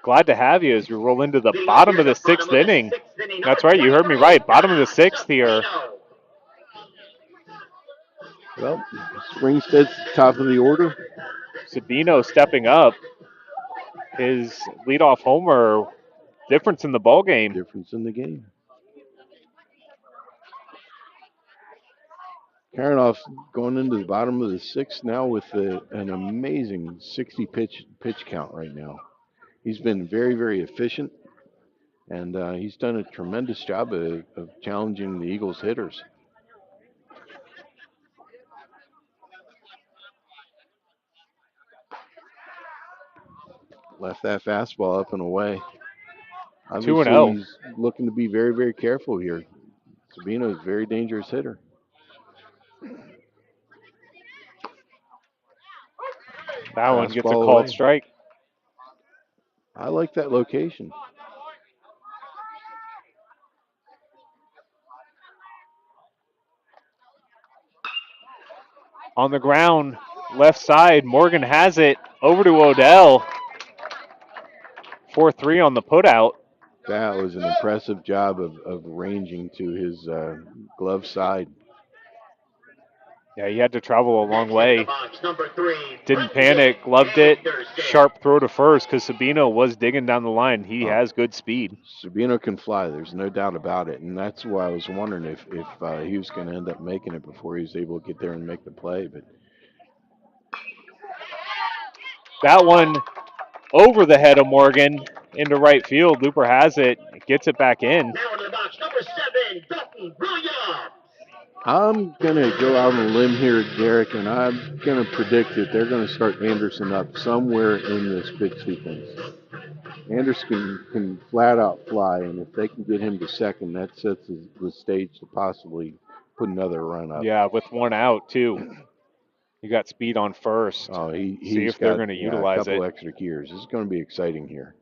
Glad to have you as we roll into the bottom of the sixth inning. That's right, you heard me right. Bottom of the sixth here. Well, Springstead's top of the order. Sabino stepping up. His leadoff homer, difference in the ball game. Difference in the game. Karanoff's going into the bottom of the sixth now with an amazing 60 pitch count right now. He's been very, very efficient, and he's done a tremendous job of challenging the Eagles hitters. Left that fastball up and away. Obviously, 2-0. he's looking to be very, very careful here. Sabino is a very dangerous hitter. That one gets a called strike. I like that location. On the ground, left side, Morgan has it over to Odell. 4-3 on the putout. That was an impressive job of ranging to his glove side. Yeah, he had to travel a long way. Didn't panic, loved it. Sharp throw to first because Sabino was digging down the line. He has good speed. Sabino can fly, there's no doubt about it. And that's why I was wondering if he was going to end up making it before he was able to get there and make the play. But that one over the head of Morgan into right field. Looper has it, gets it back in. Now into the box, number 7, Dalton Williams. I'm going to go out on a limb here, Derek, and I'm going to predict that they're going to start Anderson up somewhere in this pitch sequence. Anderson can flat out fly, and if they can get him to second, that sets the stage to possibly put another run up. Yeah, with one out, too. You got speed on first. Oh, see if they're going to utilize a couple it. Extra gears. This is going to be exciting here.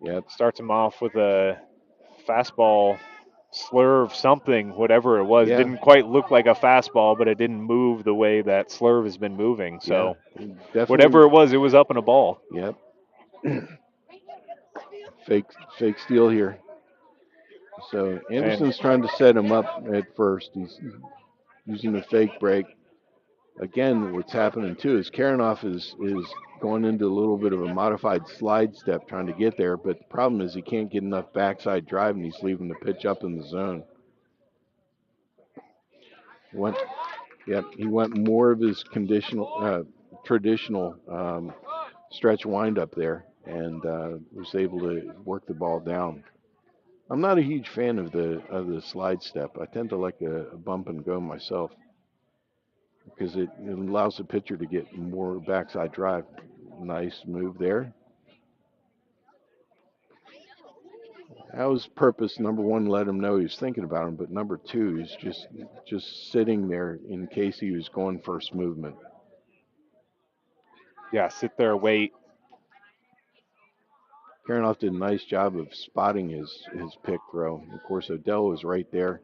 Yep, starts him off with a fastball, slurve, something, whatever it was. Yeah. Didn't quite look like a fastball, but it didn't move the way that slurve has been moving. So whatever it was up in a ball. Yep. fake steal here. So Anderson's trying to set him up at first. He's using a fake break. Again, what's happening too is Karanoff is going into a little bit of a modified slide step trying to get there, but the problem is he can't get enough backside drive and he's leaving the pitch up in the zone. He went more of his traditional stretch windup there and was able to work the ball down. I'm not a huge fan of the slide step. I tend to like a bump and go myself because it allows the pitcher to get more backside drive. Nice move there. That was purpose. Number one, let him know he was thinking about him, but number two, he's just sitting there in case he was going first movement. Yeah, sit there, wait. Karanoff did a nice job of spotting his pick throw. Of course, Odell was right there.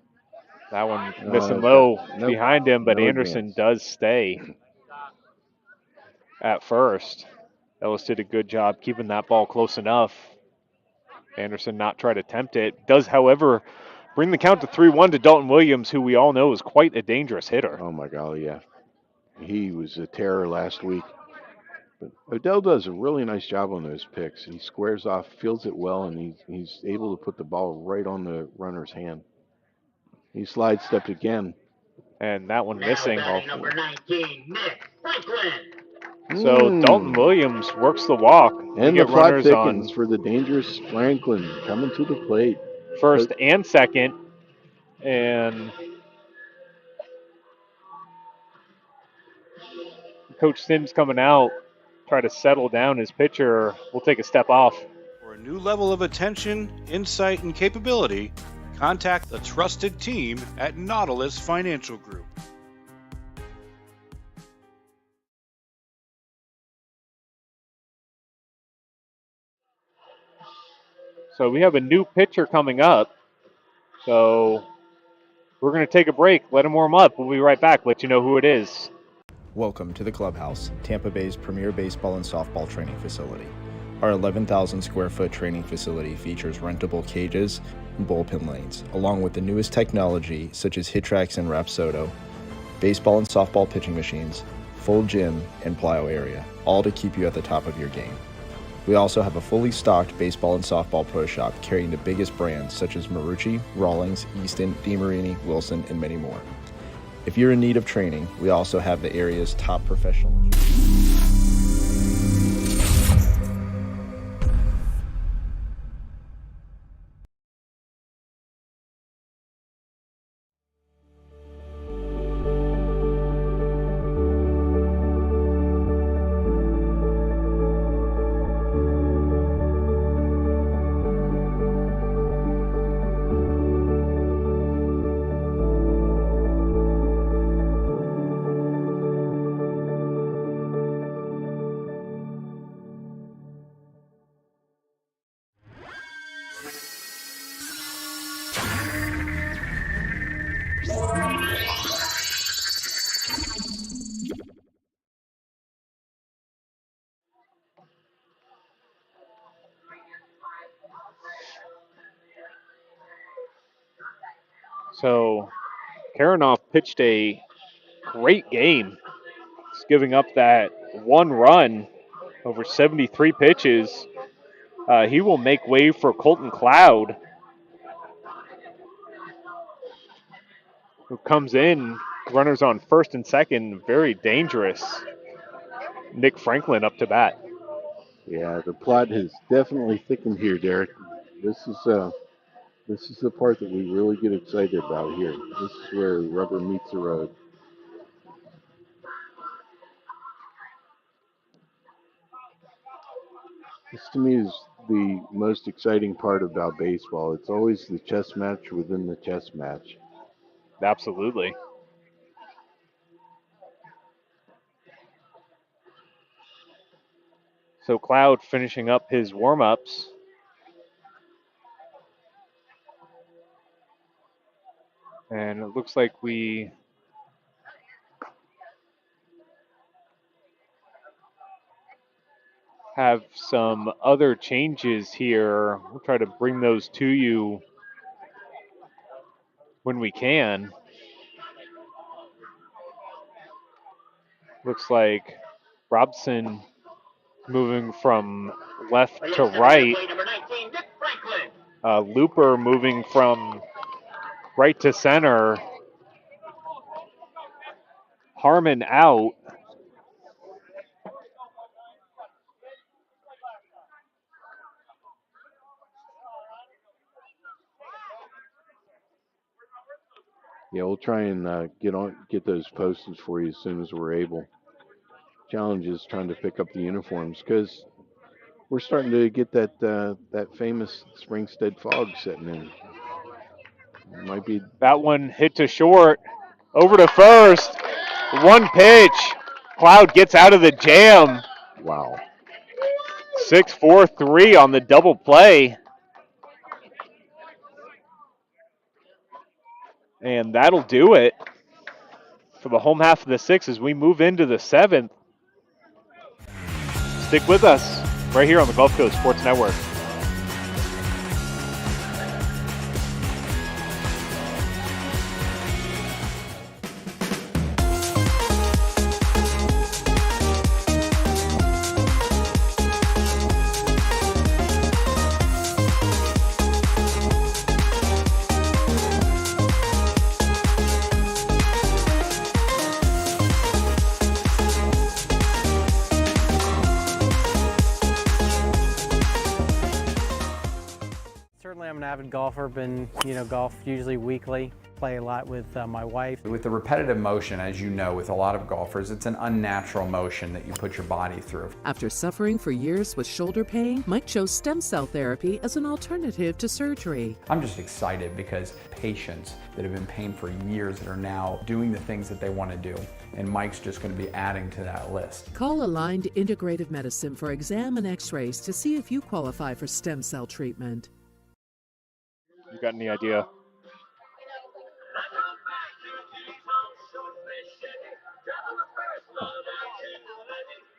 That one missing low behind him, but no Anderson does stay at first. Ellis did a good job keeping that ball close enough. Anderson not try to tempt it. Does, however, bring the count to 3-1 to Dalton Williams, who we all know is quite a dangerous hitter. Oh, my God, yeah. He was a terror last week. But Odell does a really nice job on those picks. He squares off, fields it well, and he's able to put the ball right on the runner's hand. He slide stepped again. And that one missing. Number 19, Nick Franklin. So Dalton Williams works the walk. And the plot thickens for the dangerous Franklin coming to the plate. First and second. And Coach Sims coming out, try to settle down his pitcher. We'll take a step off. For a new level of attention, insight, and capability, contact the trusted team at Nautilus Financial Group. So we have a new pitcher coming up. So we're going to take a break, let him warm up. We'll be right back, let you know who it is. Welcome to the Clubhouse, Tampa Bay's premier baseball and softball training facility. Our 11,000 square foot training facility features rentable cages and bullpen lanes, along with the newest technology such as HitTrax and Rapsodo, baseball and softball pitching machines, full gym, and plyo area, all to keep you at the top of your game. We also have a fully stocked baseball and softball pro shop carrying the biggest brands such as Marucci, Rawlings, Easton, DeMarini, Wilson, and many more. If you're in need of training, we also have the area's top professional. So Karanoff pitched a great game. He's giving up that one run over 73 pitches. He will make way for Colton Cloud, who comes in, runners on first and second, very dangerous. Nick Franklin up to bat. Yeah, the plot has definitely thickened here, Derek. This is the part that we really get excited about here. This is where the rubber meets the road. This to me is the most exciting part about baseball. It's always the chess match within the chess match. Absolutely. So Cloud finishing up his warm-ups. And it looks like we have some other changes here. We'll try to bring those to you when we can. Looks like Robson moving from left to right. Looper moving from right to center. Harmon out. Yeah, we'll try and get those posted for you as soon as we're able. Challenge is trying to pick up the uniforms because we're starting to get that famous Springstead fog setting in. It might be that one hit to short, over to first. One pitch. Cloud gets out of the jam. Wow. 6-4-3 on the double play. And that'll do it for the home half of the sixth as we move into the seventh. Stick with us right here on the Gulf Coast Sports Network. Certainly I'm an avid golfer, been, golf usually weekly, play a lot with my wife. With the repetitive motion, as you know, with a lot of golfers, it's an unnatural motion that you put your body through. After suffering for years with shoulder pain, Mike chose stem cell therapy as an alternative to surgery. I'm just excited because patients that have been in pain for years that are now doing the things that they want to do. And Mike's just going to be adding to that list. Call Aligned Integrative Medicine for exam and x-rays to see if you qualify for stem cell treatment. You got any idea?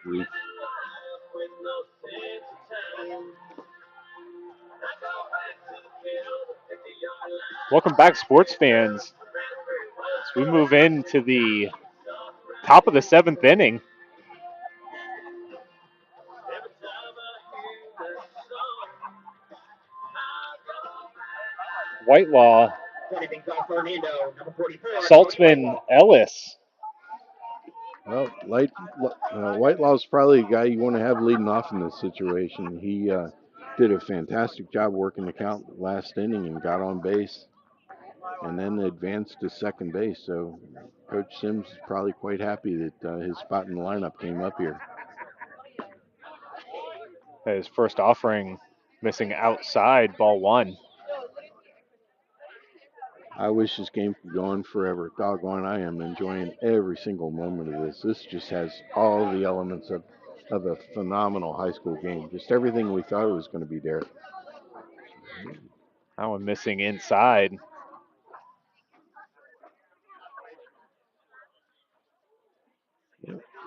Reef. Welcome back, sports fans. As we move into the top of the 7th inning. Whitelaw, Saltzman, Ellis. Well, Whitelaw's probably a guy you want to have leading off in this situation. He did a fantastic job working the count last inning and got on base and then advanced to second base. So Coach Sims is probably quite happy that his spot in the lineup came up here. His first offering missing outside, ball 1. I wish this game could go on forever. Doggone, I am enjoying every single moment of this. This just has all the elements of a phenomenal high school game. Just everything we thought it was going to be there. That one missing inside.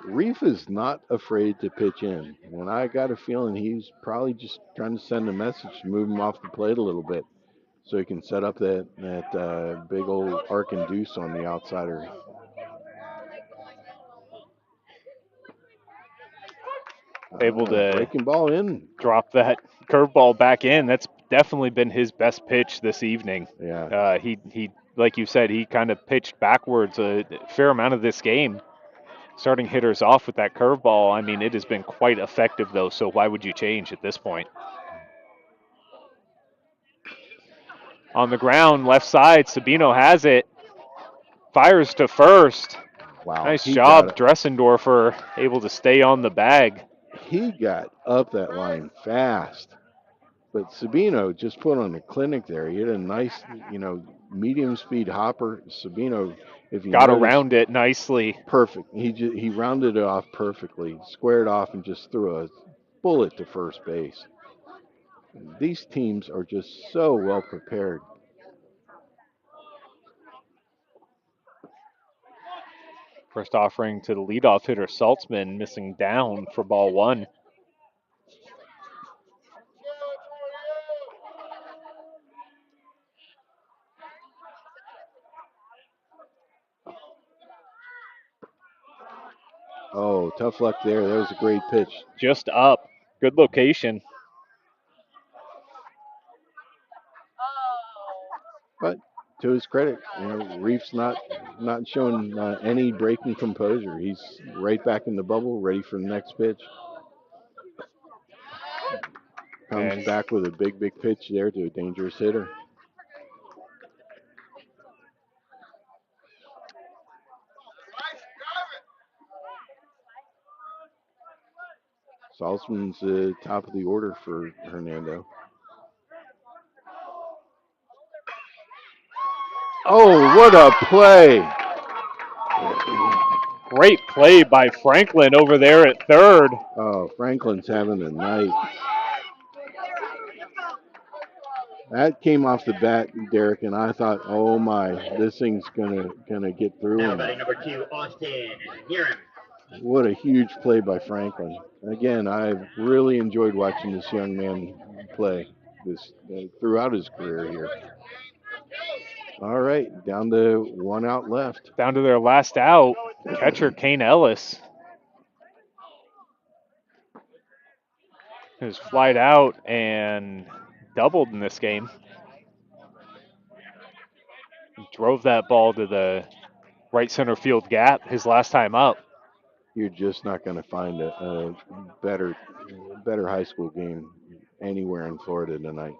Reef is not afraid to pitch in, and I got a feeling he's probably just trying to send a message to move him off the plate a little bit so he can set up that big old arc and deuce on the outsider. Able to breaking ball in, drop that curveball back in. That's definitely been his best pitch this evening. Yeah. He like you said, he kind of pitched backwards a fair amount of this game, starting hitters off with that curveball. I mean, it has been quite effective though. So why would you change at this point? On the ground, left side, Sabino has it. Fires to first. Wow. Nice job, Dressendorfer, able to stay on the bag. He got up that line fast. But Sabino just put on a clinic there. He had a nice, medium speed hopper. Sabino, if you got notice, around it nicely. Perfect. He rounded it off perfectly, squared off, and just threw a bullet to first base. These teams are just so well prepared. First offering to the leadoff hitter, Saltzman, missing down for ball 1. Oh, tough luck there. That was a great pitch. Just up. Good location. But to his credit, Reef's not showing any breaking composure. He's right back in the bubble, ready for the next pitch. Comes back with a big pitch there to a dangerous hitter. Saltzman's top of the order for Hernando. Oh, what a play! Great play by Franklin over there at third. Oh, Franklin's having a night. That came off the bat, Derek, and I thought, oh my, this thing's gonna get through. Now batting number 2, Austin. Near him. What a huge play by Franklin. Again, I've really enjoyed watching this young man play throughout his career here. All right, down to 1 out left. Down to their last out, catcher Kane Ellis. Who's flied out and doubled in this game. Drove that ball to the right center field gap his last time up. You're just not going to find a better high school game anywhere in Florida tonight.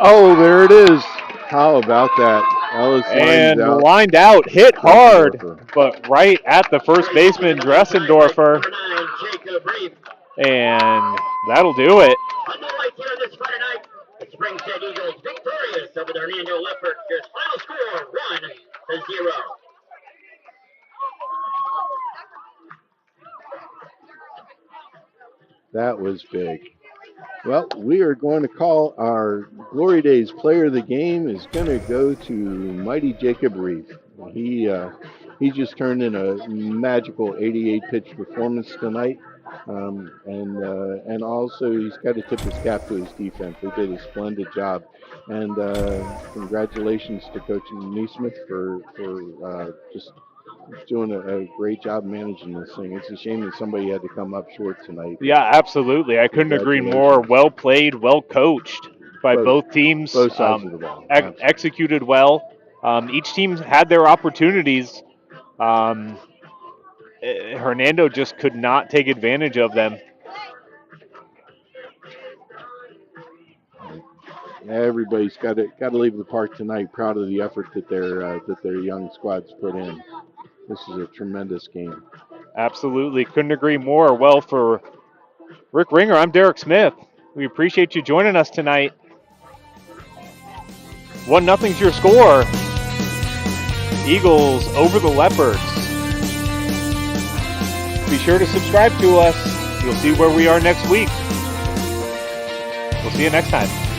Oh, there it is. How about that? Ellis lined out, hit hard, but right at the first baseman, Dressendorfer. And that'll do it. The Springstead Eagles victorious over the Hernando Leopards. Final score 1-0. That was big. Well, we are going to call our Glory Days player of the game is going to go to Mighty Jacob Reeve. He just turned in a magical 88 pitch performance tonight, and also he's got to tip his cap to his defense. They did a splendid job, and congratulations to Coach Neesmith for just doing a great job managing this thing. It's a shame that somebody had to come up short tonight. Yeah, absolutely. I couldn't agree more. Congratulations. Well played, well coached by both teams. Both sides of the ball. Executed well. Each team had their opportunities. Hernando just could not take advantage of them. Everybody's got to leave the park tonight proud of the effort that their young squads put in. This is a tremendous game. Absolutely. Couldn't agree more. Well, for Rick Ringer, I'm Derek Smith. We appreciate you joining us tonight. 1-0's your score. Eagles over the Leopards. Be sure to subscribe to us. You'll see where we are next week. We'll see you next time.